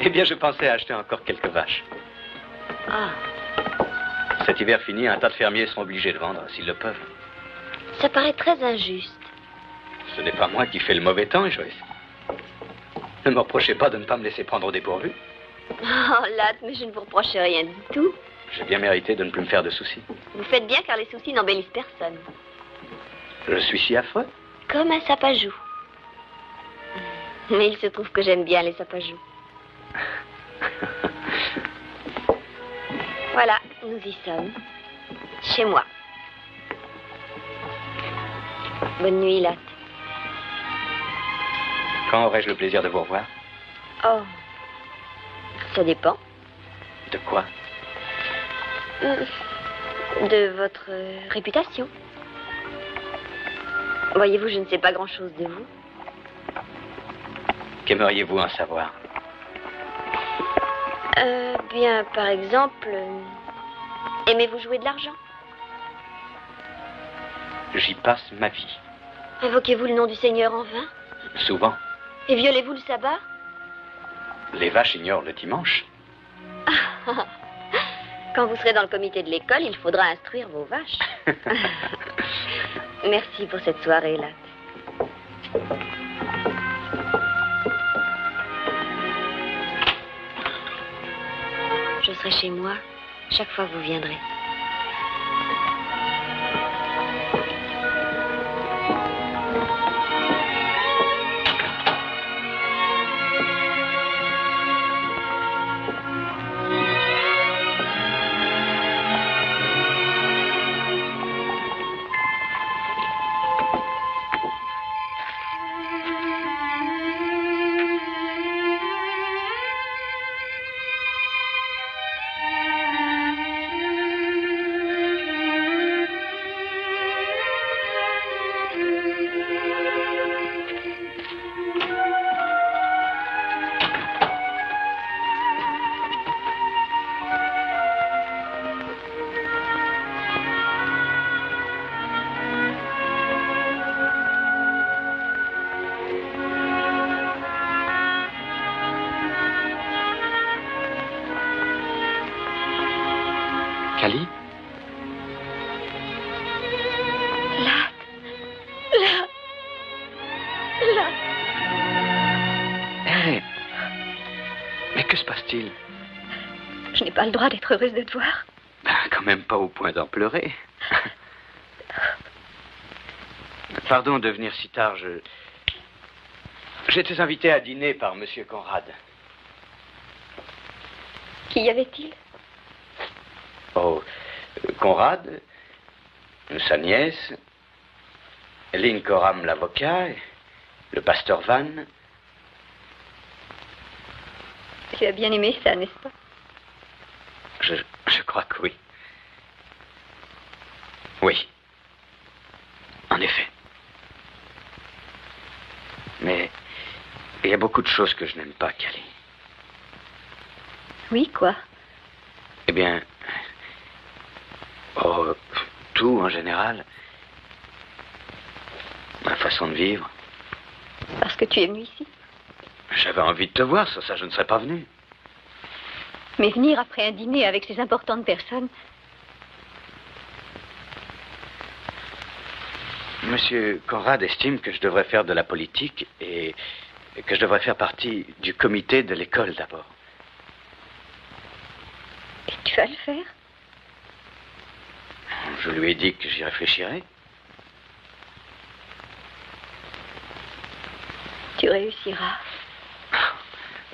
Eh bien, je pensais acheter encore quelques vaches. Ah, Cet hiver fini, un tas de fermiers sont obligés de vendre, s'ils le peuvent. ça paraît très injuste. Ce n'est pas moi qui fais le mauvais temps, Joyce. Ne me reprochez pas de ne pas me laisser prendre au dépourvu. Oh, Latte, mais je ne vous reproche rien du tout. J'ai bien mérité de ne plus me faire de soucis. Vous faites bien car les soucis n'embellissent personne. Je suis si affreux. Comme un sapajou. Mais il se trouve que j'aime bien les sapajous. Voilà, nous y sommes. Chez moi. Bonne nuit, Latte. Quand aurai-je le plaisir de vous revoir? Oh, ça dépend. De quoi? De votre réputation. Voyez-vous, je ne sais pas grand-chose de vous. Qu'aimeriez-vous en savoir? Bien, par exemple, aimez-vous jouer de l'argent? J'y passe ma vie. Invoquez-vous le nom du Seigneur en vain? Souvent. Et violez-vous le sabbat? Les vaches ignorent le dimanche. Quand vous serez dans le comité de l'école, il faudra instruire vos vaches. Merci pour cette soirée, Latte. Je serai chez moi chaque fois que vous viendrez. Cali? Hé! Mais que se passe-t-il? Je n'ai pas le droit d'être heureuse de te voir. Ben, quand même pas au point d'en pleurer. Pardon de venir si tard, j'étais invité à dîner par Monsieur Conrad. Qui y avait-il? Oh, Conrad, sa nièce, Lynn Coram, l'avocat, le pasteur Van. Tu as bien aimé ça, n'est-ce pas? Je crois que oui. Oui. En effet. Mais il y a beaucoup de choses que je n'aime pas, Cali. Oui, quoi? Eh bien... Oh, tout en général. Ma façon de vivre. Parce que tu es venu ici? J'avais envie de te voir, sans ça je ne serais pas venu. Mais venir après un dîner avec ces importantes personnes... Monsieur Conrad estime que je devrais faire de la politique et que je devrais faire partie du comité de l'école d'abord. Et tu vas le faire? Je lui ai dit que j'y réfléchirais. Tu réussiras.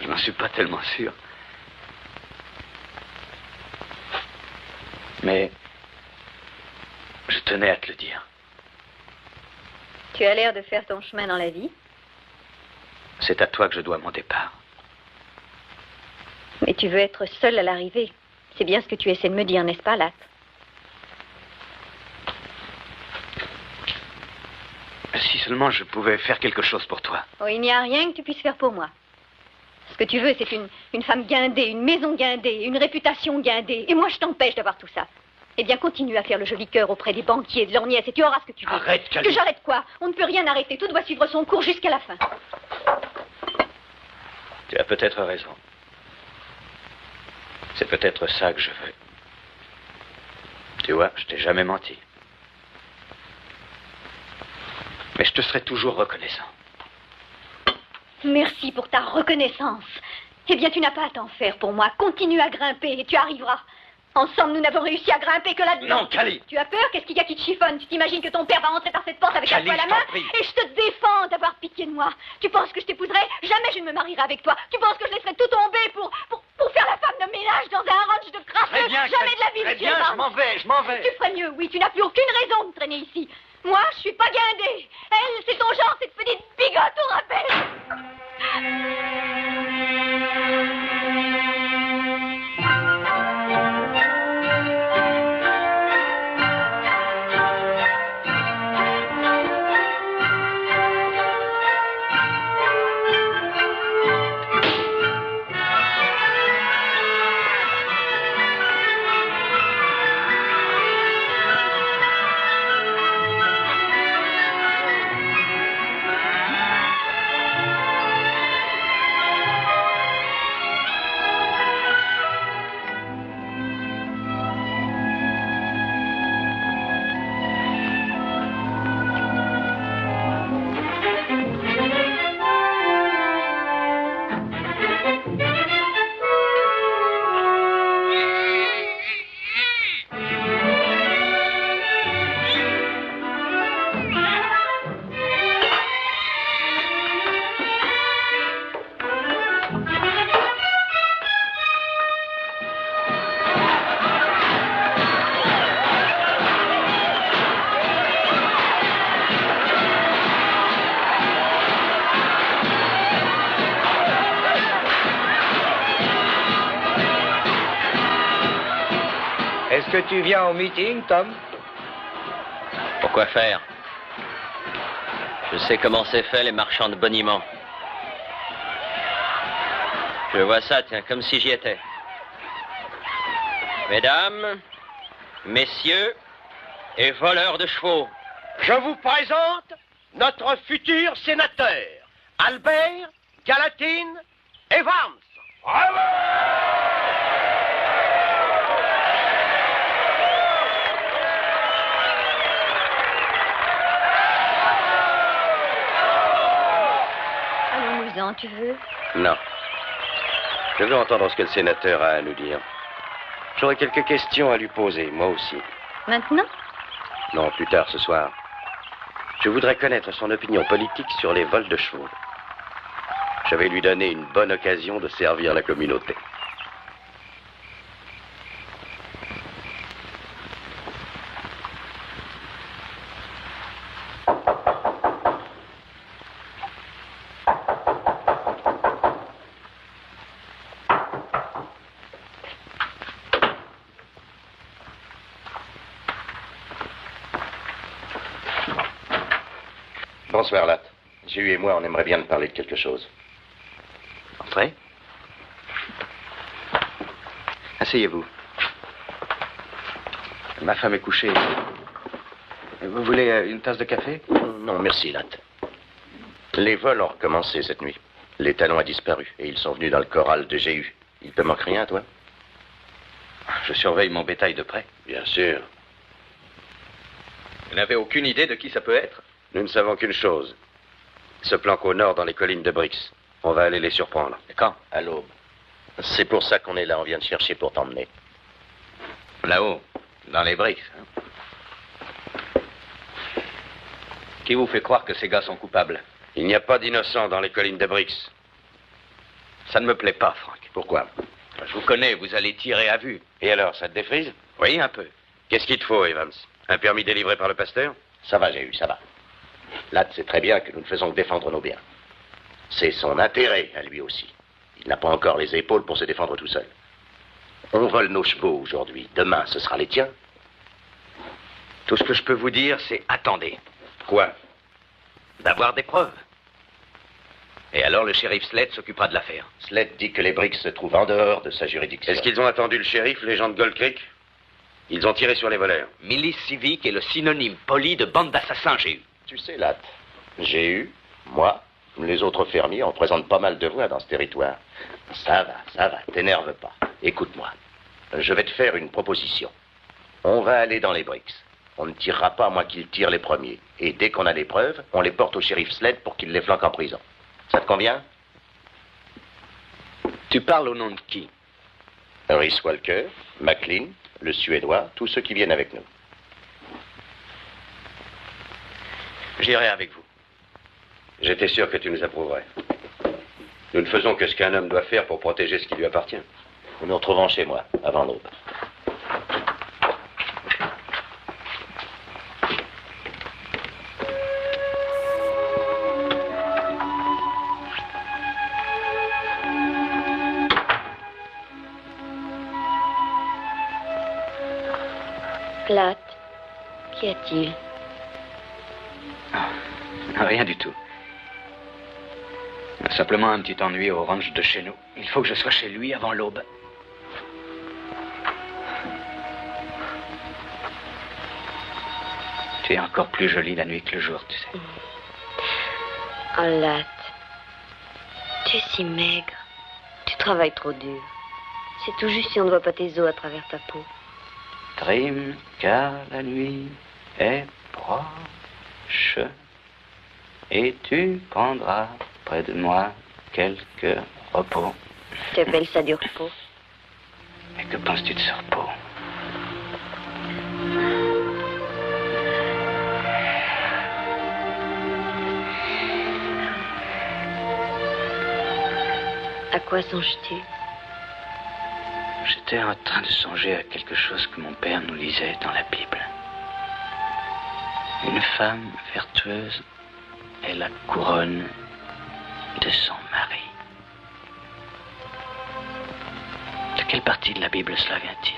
Je n'en suis pas tellement sûr. Mais je tenais à te le dire. Tu as l'air de faire ton chemin dans la vie. C'est à toi que je dois mon départ. Mais tu veux être seule à l'arrivée. C'est bien ce que tu essaies de me dire, n'est-ce pas, Latte? Si seulement je pouvais faire quelque chose pour toi. Oh, il n'y a rien que tu puisses faire pour moi. Ce que tu veux, c'est une femme guindée, une maison guindée, une réputation guindée. Et moi, je t'empêche d'avoir tout ça. Eh bien, continue à faire le joli cœur auprès des banquiers, de leurs nièces, et tu auras ce que tu veux. Arrête, Cali. Que j'arrête quoi? On ne peut rien arrêter. Tout doit suivre son cours jusqu'à la fin. Tu as peut-être raison. C'est peut-être ça que je veux. Tu vois, je t'ai jamais menti. Mais je te serai toujours reconnaissant. Merci pour ta reconnaissance. Eh bien, tu n'as pas à t'en faire pour moi. Continue à grimper et tu arriveras. Ensemble, nous n'avons réussi à grimper que là-dedans. Non, Cali. Tu as peur? Qu'est-ce qu'il y a qui te chiffonne? Tu t'imagines que ton père va entrer par cette porte avec Cali, un poing à la main? Et je te défends d'avoir pitié de moi. Tu penses que je t'épouserai? Jamais je ne me marierai avec toi. Tu penses que je laisserai tout tomber pour faire la femme de ménage dans un ranch de crasseux? Très bien, Jamais de la vie, très monsieur bien, Barnes. je m'en vais. Tu ferais mieux, oui. Tu n'as plus aucune raison de traîner ici. Moi, je suis pas guindée. Elle, c'est son genre, cette petite bigote au rappel. Est-ce que tu viens au meeting, Tom? Pourquoi faire? Je sais comment c'est fait, les marchands de boniment. Je vois ça, tiens, comme si j'y étais. Mesdames, messieurs et voleurs de chevaux. Je vous présente notre futur sénateur, Albert Gallatin Evans. Bravo! Allons-nous-en, tu veux? Non. Je veux entendre ce que le sénateur a à nous dire. J'aurais quelques questions à lui poser, moi aussi. Maintenant? Non, plus tard ce soir. Je voudrais connaître son opinion politique sur les vols de chevaux. Je vais lui donner une bonne occasion de servir la communauté. Bonsoir, Latte. Jules et moi, on aimerait bien te parler de quelque chose. Entrez. Asseyez-vous. Ma femme est couchée. Vous voulez une tasse de café? Non, merci, Latte. Les vols ont recommencé cette nuit. L'étalon a disparu et ils sont venus dans le corral de Jéhu. Il te manque rien, toi? Je surveille mon bétail de près. Bien sûr. Vous n'avez aucune idée de qui ça peut être? Nous ne savons qu'une chose. Ils se planquent au nord dans les collines de Brix. On va aller les surprendre. Et quand? À l'aube. C'est pour ça qu'on est là. On vient de chercher pour t'emmener. Là-haut, dans les Brix. Hein? Qui vous fait croire que ces gars sont coupables? Il n'y a pas d'innocents dans les collines de Brix. Ça ne me plaît pas, Frank. Pourquoi? Je vous connais, vous allez tirer à vue. Et alors, ça te défrise? Oui, un peu. Qu'est-ce qu'il te faut, Evans? Un permis délivré par le pasteur? Ça va, j'ai eu, ça va. Là, tu sais très bien que nous ne faisons que défendre nos biens. C'est son intérêt à lui aussi. Il n'a pas encore les épaules pour se défendre tout seul. On vole nos chevaux aujourd'hui. Demain, ce sera les tiens. Tout ce que je peux vous dire, c'est attendez. Quoi? D'avoir des preuves. Et alors le shérif Sled s'occupera de l'affaire. Sled dit que les Brix se trouvent en dehors de sa juridiction. Est-ce qu'ils ont attendu le shérif, les gens de Gold Creek? Ils ont tiré sur les voleurs. Milice civique est le synonyme poli de bande d'assassins, j'ai eu. Tu sais, Latte, j'ai eu, moi, les autres fermiers, on présente pas mal de voix dans ce territoire. Ça va, t'énerve pas. Écoute-moi, je vais te faire une proposition. On va aller dans les Brix. On ne tirera pas à moins qu'ils tirent les premiers. Et dès qu'on a des preuves, on les porte au shérif Sled pour qu'il les flanque en prison. Ça te convient? Tu parles au nom de qui? Rhys Walker, McLean, le Suédois, tous ceux qui viennent avec nous. J'irai avec vous. J'étais sûr que tu nous approuverais. Nous ne faisons que ce qu'un homme doit faire pour protéger ce qui lui appartient. Nous nous retrouvons chez moi, avant l'aube. Latte, qu'y a-t-il? Rien du tout. Simplement un petit ennui au ranch de chez nous. Il faut que je sois chez lui avant l'aube. Tu es encore plus jolie la nuit que le jour, tu sais. Oh, Latte, tu es si maigre. Tu travailles trop dur. C'est tout juste si on ne voit pas tes os à travers ta peau. Trime, car la nuit est proche. Et tu prendras près de moi quelques repos. Tu appelles ça du repos? Et que penses-tu de ce repos? À quoi songes-tu? J'étais en train de songer à quelque chose que mon père nous lisait dans la Bible. Une femme vertueuse est la couronne de son mari. De quelle partie de la Bible cela vient-il?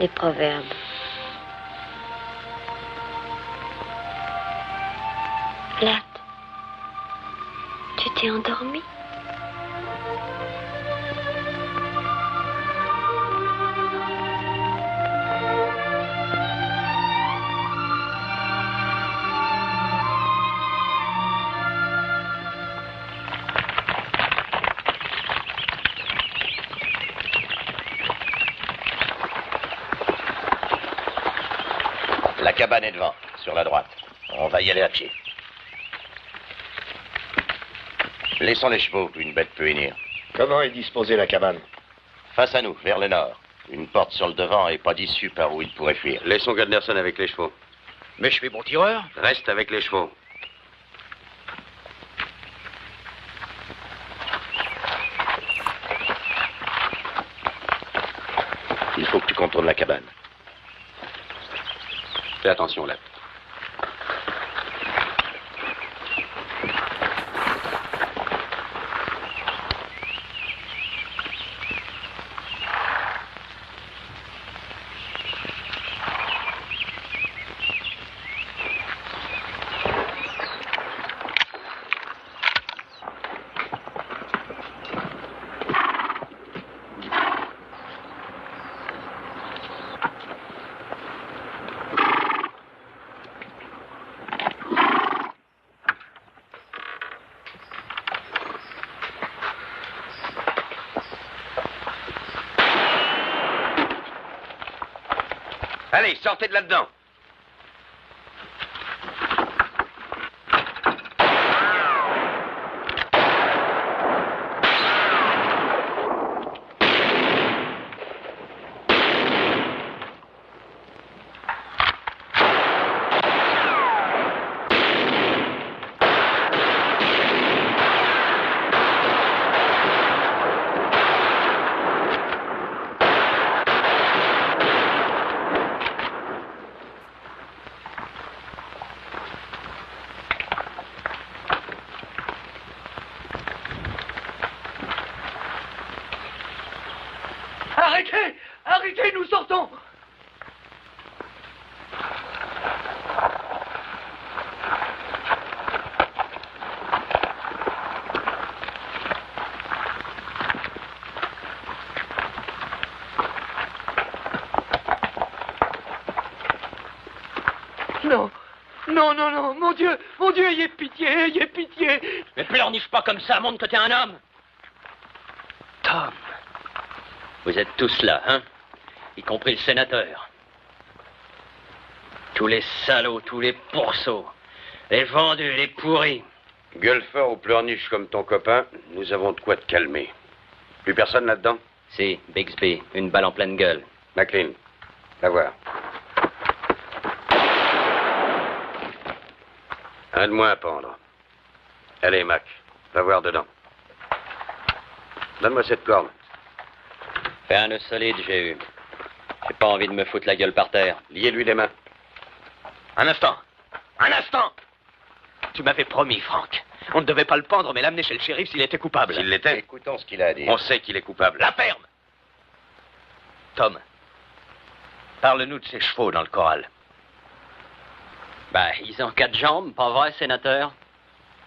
Les proverbes. Latte, tu t'es endormi? La cabane est devant, sur la droite. On va y aller à pied. Laissons les chevaux, une bête peut venir. Comment est disposée la cabane? Face à nous, vers le nord. Une porte sur le devant et pas d'issue par où il pourrait fuir. Laissons Gunderson avec les chevaux. Mais je suis bon tireur. Reste avec les chevaux. Il faut que tu contournes la cabane. Fais attention, là. Allez, sortez de là-dedans. Arrêtez! Arrêtez, nous sortons! Non, non, non, non, mon Dieu, ayez pitié, ayez pitié! Mais pleurniche pas comme ça, montre que t'es un homme! Tom, vous êtes tous là, hein? Y compris le sénateur. Tous les salauds, tous les pourceaux, les vendus, les pourris. Gueule fort ou pleurniche comme ton copain, nous avons de quoi te calmer. Plus personne là-dedans? Si, Bixby, une balle en pleine gueule. McLean, va voir. Un de moins à pendre. Allez, Mac, va voir dedans. Donne-moi cette corde. Fais un nœud solide, j'ai eu. J'ai pas envie de me foutre la gueule par terre. Liez-lui les mains. Un instant. Un instant. Tu m'avais promis, Frank. On ne devait pas le pendre, mais l'amener chez le shérif s'il était coupable. S'il l'était, écoutons ce qu'il a à dire. On sait qu'il est coupable. La ferme. Tom, parle-nous de ces chevaux dans le corral. Ben, ils ont 4 jambes, pas vrai, sénateur?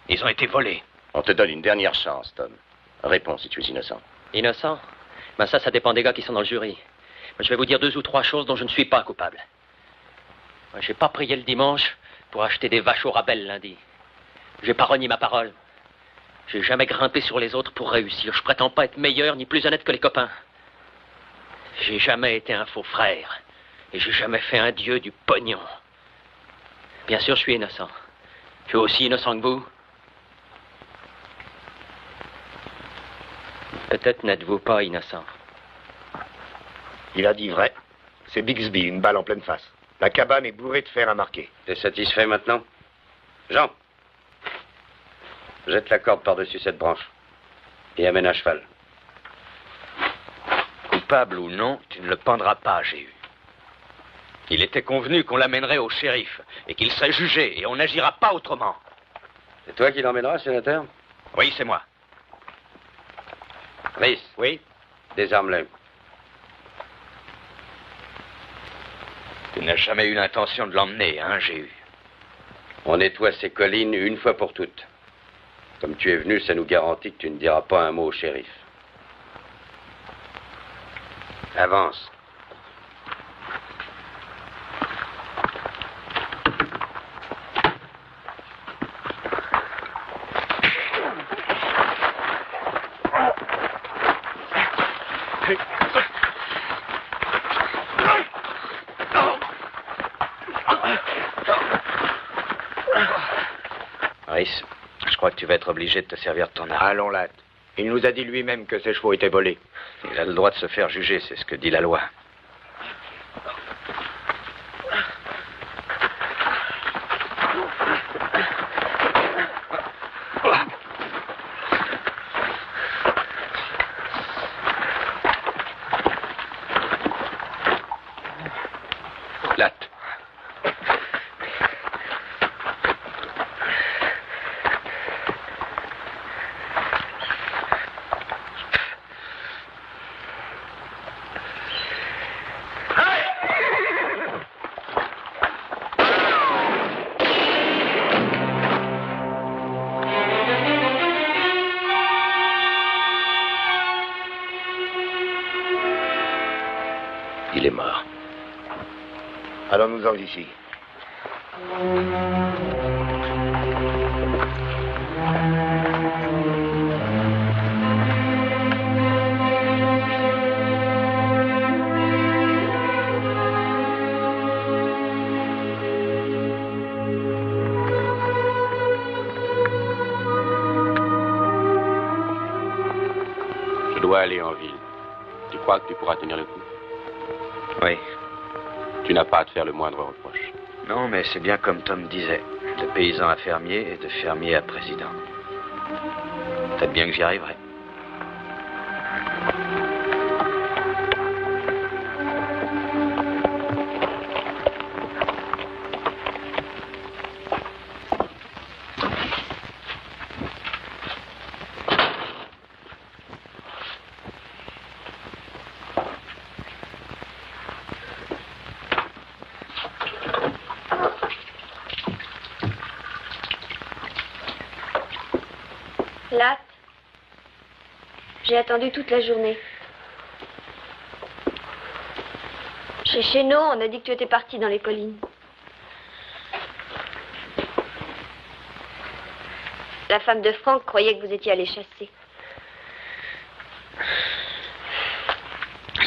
Ils ont été volés. On te donne une dernière chance, Tom. Réponds si tu es innocent. Innocent? Ben ça dépend des gars qui sont dans le jury. Ben, je vais vous dire 2 ou 3 choses dont je ne suis pas coupable. Ben, j'ai pas prié le dimanche pour acheter des vaches au rabais le lundi. J'ai pas renié ma parole. J'ai jamais grimpé sur les autres pour réussir. Je prétends pas être meilleur ni plus honnête que les copains. J'ai jamais été un faux frère. Et j'ai jamais fait un dieu du pognon. Bien sûr, je suis innocent. Je suis aussi innocent que vous. Peut-être n'êtes-vous pas innocent. Il a dit vrai. C'est Bixby, une balle en pleine face. La cabane est bourrée de fer à marquer. T'es satisfait maintenant? Jean, jette la corde par-dessus cette branche. Et amène un cheval. Coupable ou non, tu ne le pendras pas, j'ai eu. Il était convenu qu'on l'amènerait au shérif et qu'il serait jugé et on n'agira pas autrement. C'est toi qui l'emmèneras, sénateur? Oui, c'est moi. Rhys. Oui? Désarme-le. Tu n'as jamais eu l'intention de l'emmener, hein, j'ai eu. On nettoie ces collines une fois pour toutes. Comme tu es venu, ça nous garantit que tu ne diras pas un mot au shérif. Avance. Rhys, je crois que tu vas être obligé de te servir de ton arme. Allons, Latt. Il nous a dit lui-même que ses chevaux étaient volés. Il a le droit de se faire juger, c'est ce que dit la loi. Latt. Il est mort. Allons-nous-en d'ici. dois aller en ville. Tu crois que tu pourras tenir le coup? Oui. Tu n'as pas à te faire le moindre reproche. Non, mais c'est bien comme Tom disait. De paysan à fermier et de fermier à président. Peut-être bien que j'y arriverai. Latte. J'ai attendu toute la journée. Chez Chénaud, on a dit que tu étais parti dans les collines. La femme de Franck croyait que vous étiez allé chasser.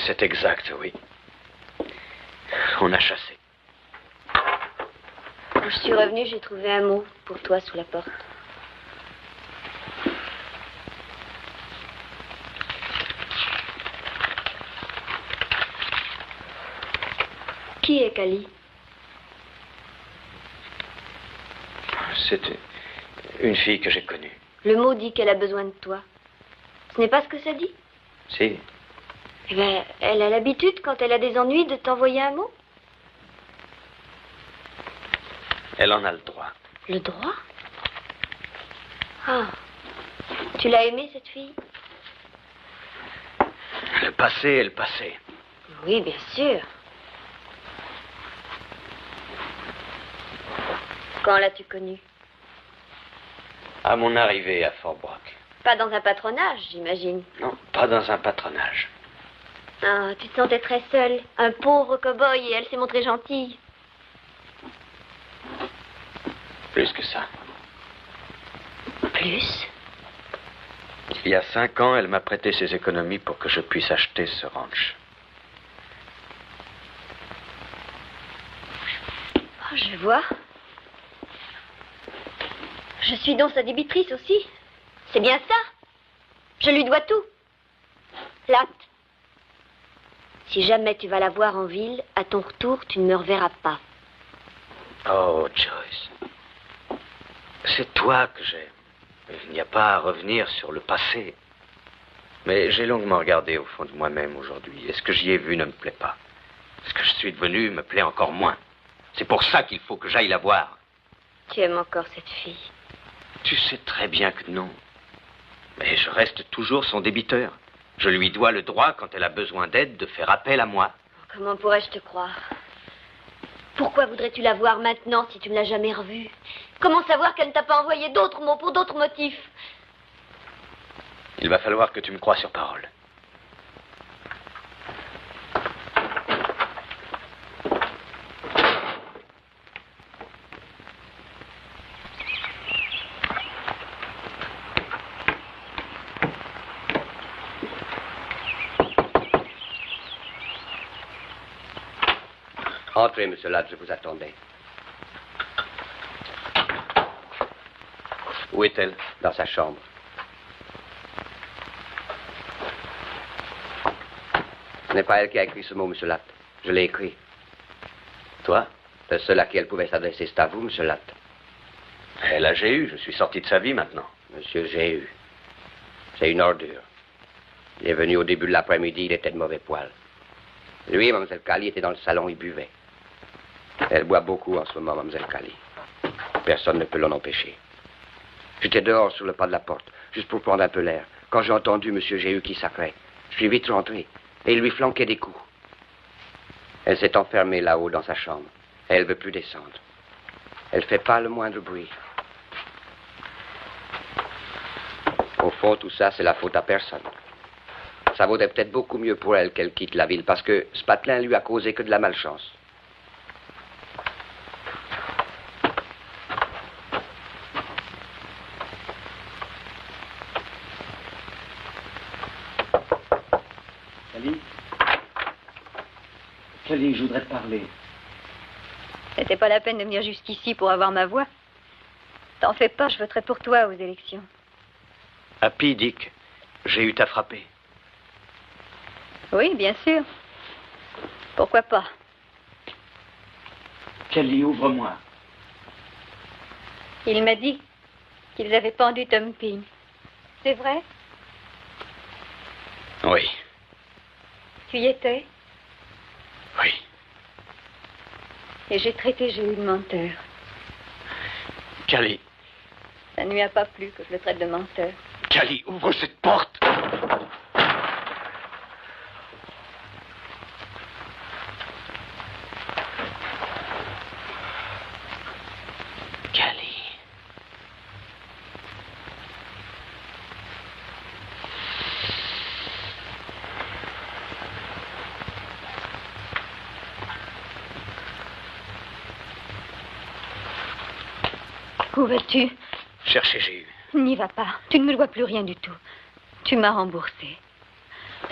C'est exact, oui. On a chassé. Quand je suis revenue, j'ai trouvé un mot pour toi sous la porte. Qui est Cali? C'est une fille que j'ai connue. Le mot dit qu'elle a besoin de toi. Ce n'est pas ce que ça dit? Si. Eh bien, elle a l'habitude, quand elle a des ennuis, de t'envoyer un mot. Elle en a le droit. Le droit? Ah. Tu l'as aimée, cette fille? Le passé est le passé. Oui, bien sûr. Quand l'as-tu connue? À mon arrivée à Fort Brock. Pas dans un patronage, j'imagine. Non, pas dans un patronage. Ah, tu te sentais très seule. Un pauvre cow-boy et elle s'est montrée gentille. Plus que ça. Plus? Il y a 5 ans, elle m'a prêté ses économies pour que je puisse acheter ce ranch. Oh, je vois. Je suis donc sa débitrice aussi. C'est bien ça. Je lui dois tout. Latte. Si jamais tu vas la voir en ville, à ton retour, tu ne me reverras pas. Oh, Joyce. C'est toi que j'aime. Il n'y a pas à revenir sur le passé. Mais j'ai longuement regardé au fond de moi-même aujourd'hui. Et ce que j'y ai vu ne me plaît pas. Ce que je suis devenu me plaît encore moins. C'est pour ça qu'il faut que j'aille la voir. Tu aimes encore cette fille? Tu sais très bien que non. Mais je reste toujours son débiteur. Je lui dois le droit, quand elle a besoin d'aide, de faire appel à moi. Comment pourrais-je te croire? Pourquoi voudrais-tu la voir maintenant si tu ne l'as jamais revue? Comment savoir qu'elle ne t'a pas envoyé d'autres mots pour d'autres motifs? Il va falloir que tu me croies sur parole. Entrez, monsieur Ladd, je vous attendais. Où est-elle? Dans sa chambre. Ce n'est pas elle qui a écrit ce mot, monsieur Ladd. Je l'ai écrit. Toi? Le seul à qui elle pouvait s'adresser, c'est à vous, monsieur Ladd. Elle a Jéhu. Je suis sorti de sa vie maintenant. Monsieur Jéhu. C'est une ordure. Il est venu au début de l'après-midi, il était de mauvais poil. Lui et Mme Cali étaient dans le salon, ils buvaient. Elle boit beaucoup en ce moment, Mme Cali. Personne ne peut l'en empêcher. J'étais dehors sur le pas de la porte, juste pour prendre un peu l'air, quand j'ai entendu M. Jéhu qui sacrait. Je suis vite rentré, et il lui flanquait des coups. Elle s'est enfermée là-haut dans sa chambre. Et elle ne veut plus descendre. Elle fait pas le moindre bruit. Au fond, tout ça, c'est la faute à personne. Ça vaudrait peut-être beaucoup mieux pour elle qu'elle quitte la ville, parce que ce patelin lui a causé que de la malchance. Cali, je voudrais te parler. C'était pas la peine de venir jusqu'ici pour avoir ma voix. T'en fais pas, je voterai pour toi aux élections. Happy, Dick, j'ai eu ta frappée. Oui, bien sûr. Pourquoi pas? Kelly, ouvre-moi. Il m'a dit qu'ils avaient pendu Tom Ping. C'est vrai? Oui. Tu y étais? Oui. Et j'ai traité Jules de menteur. Kelly. Ça ne lui a pas plu que je le traite de menteur. Kelly, ouvre cette porte. Kelly. Où vas-tu? Cherchez Jéhu. N'y va pas. Tu ne me dois plus rien du tout. Tu m'as remboursé.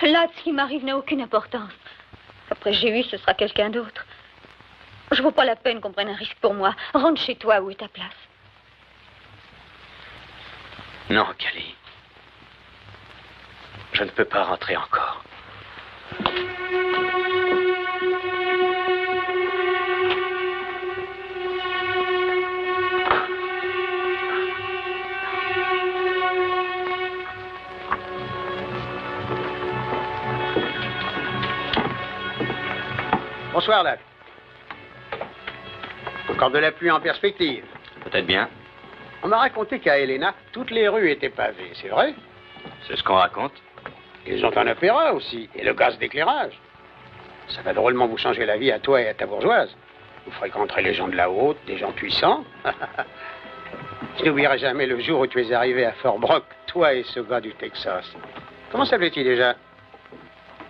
Là, ce qui m'arrive n'a aucune importance. Après j'ai eu, ce sera quelqu'un d'autre. Je vaux pas la peine qu'on prenne un risque pour moi. Rentre chez toi, où est ta place? Non, Kelly. Je ne peux pas rentrer encore. Bonsoir, Lac. Encore de la pluie en perspective. Peut-être bien. On m'a raconté qu'à Helena, toutes les rues étaient pavées, c'est vrai? C'est ce qu'on raconte. Ils ont un opéra aussi, et le gaz d'éclairage. Ça va drôlement vous changer la vie à toi et à ta bourgeoise. Vous fréquenterez les gens de la haute, des gens puissants. Je n'oublierai jamais le jour où tu es arrivé à Fort Brock, toi et ce gars du Texas. Comment s'appelait-il déjà?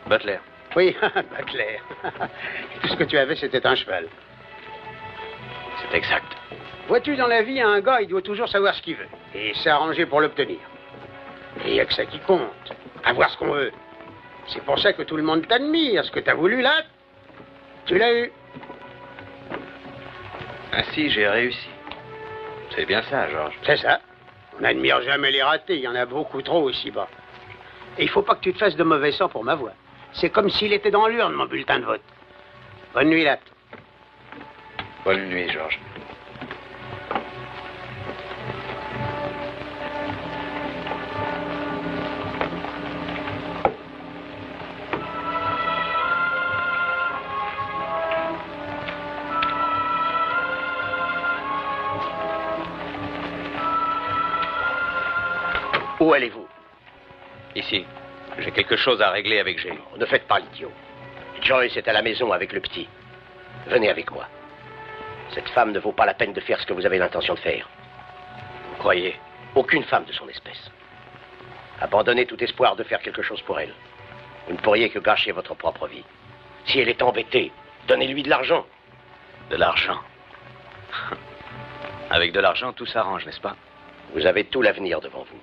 Butler. Oui, Butler. Tout ce que tu avais, c'était un cheval. C'est exact. Vois-tu, dans la vie, un gars, il doit toujours savoir ce qu'il veut. Et s'arranger pour l'obtenir. Et il n'y a que ça qui compte. Avoir ce qu'on veut. C'est pour ça que tout le monde t'admire. Ce que tu as voulu, là, tu l'as eu. Ainsi, j'ai réussi. C'est bien ça, Georges. C'est ça. On n'admire jamais les ratés. Il y en a beaucoup trop ici-bas. Et il faut pas que tu te fasses de mauvais sang pour ma voix. C'est comme s'il était dans l'urne, mon bulletin de vote. Bonne nuit, Latte. Bonne nuit, Georges. Où allez-vous? Ici. J'ai quelque chose à régler avec Jéhu. Ne faites pas l'idiot. Joyce est à la maison avec le petit. Venez avec moi. Cette femme ne vaut pas la peine de faire ce que vous avez l'intention de faire. Vous croyez? Aucune femme de son espèce. Abandonnez tout espoir de faire quelque chose pour elle. Vous ne pourriez que gâcher votre propre vie. Si elle est embêtée, donnez-lui de l'argent. De l'argent. Avec de l'argent, tout s'arrange, n'est-ce pas? Vous avez tout l'avenir devant vous.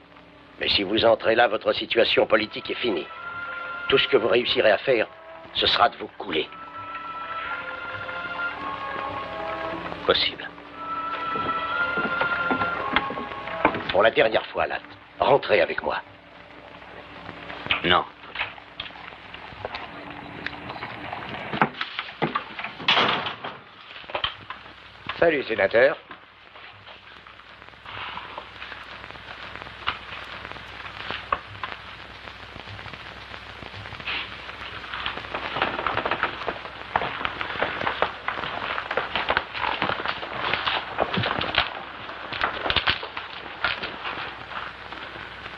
Mais si vous entrez là, votre situation politique est finie. Tout ce que vous réussirez à faire, ce sera de vous couler. Possible. Pour la dernière fois, Latte, rentrez avec moi. Non. Salut, sénateur.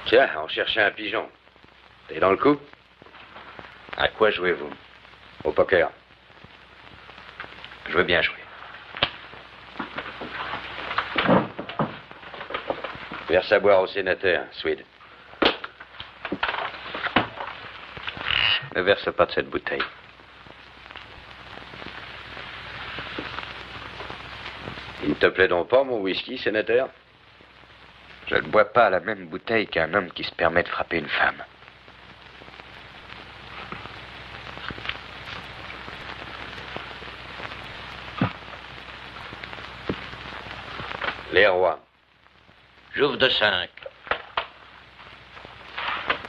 Tiens, on cherchait un pigeon. T'es dans le coup? À quoi jouez-vous? Au poker. Je veux bien jouer. Verse à boire au sénateur, Swede. Ne verse pas de cette bouteille. Il ne te plaît donc pas, mon whisky, sénateur? Je ne bois pas à la même bouteille qu'un homme qui se permet de frapper une femme. Les rois. J'ouvre de 5.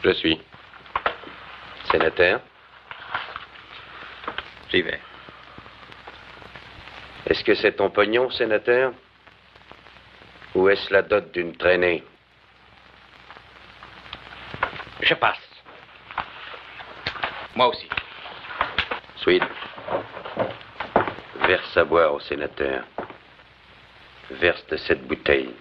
Je suis. Sénateur. J'y vais. Est-ce que c'est ton pognon, sénateur? Ou est-ce la dot d'une traînée? Je passe. Moi aussi. Sweet. Verse à boire au sénateur. Verse de cette bouteille.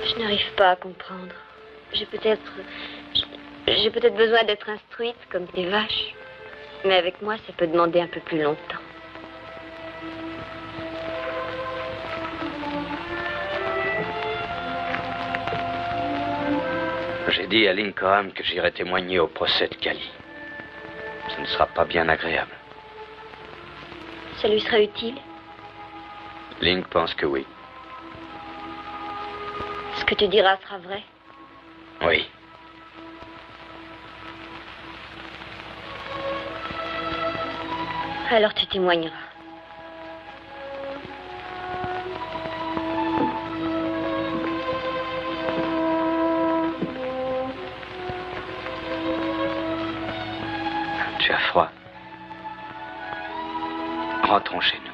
Je n'arrive pas à comprendre. J'ai peut-être besoin d'être instruite comme des vaches. Mais avec moi, ça peut demander un peu plus longtemps. J'ai dit à Lincoln que j'irai témoigner au procès de Cali. Ce ne sera pas bien agréable. Ça lui sera utile? Link pense que oui. Ce que tu diras sera vrai? Oui. Alors tu témoigneras. rentrons chez nous.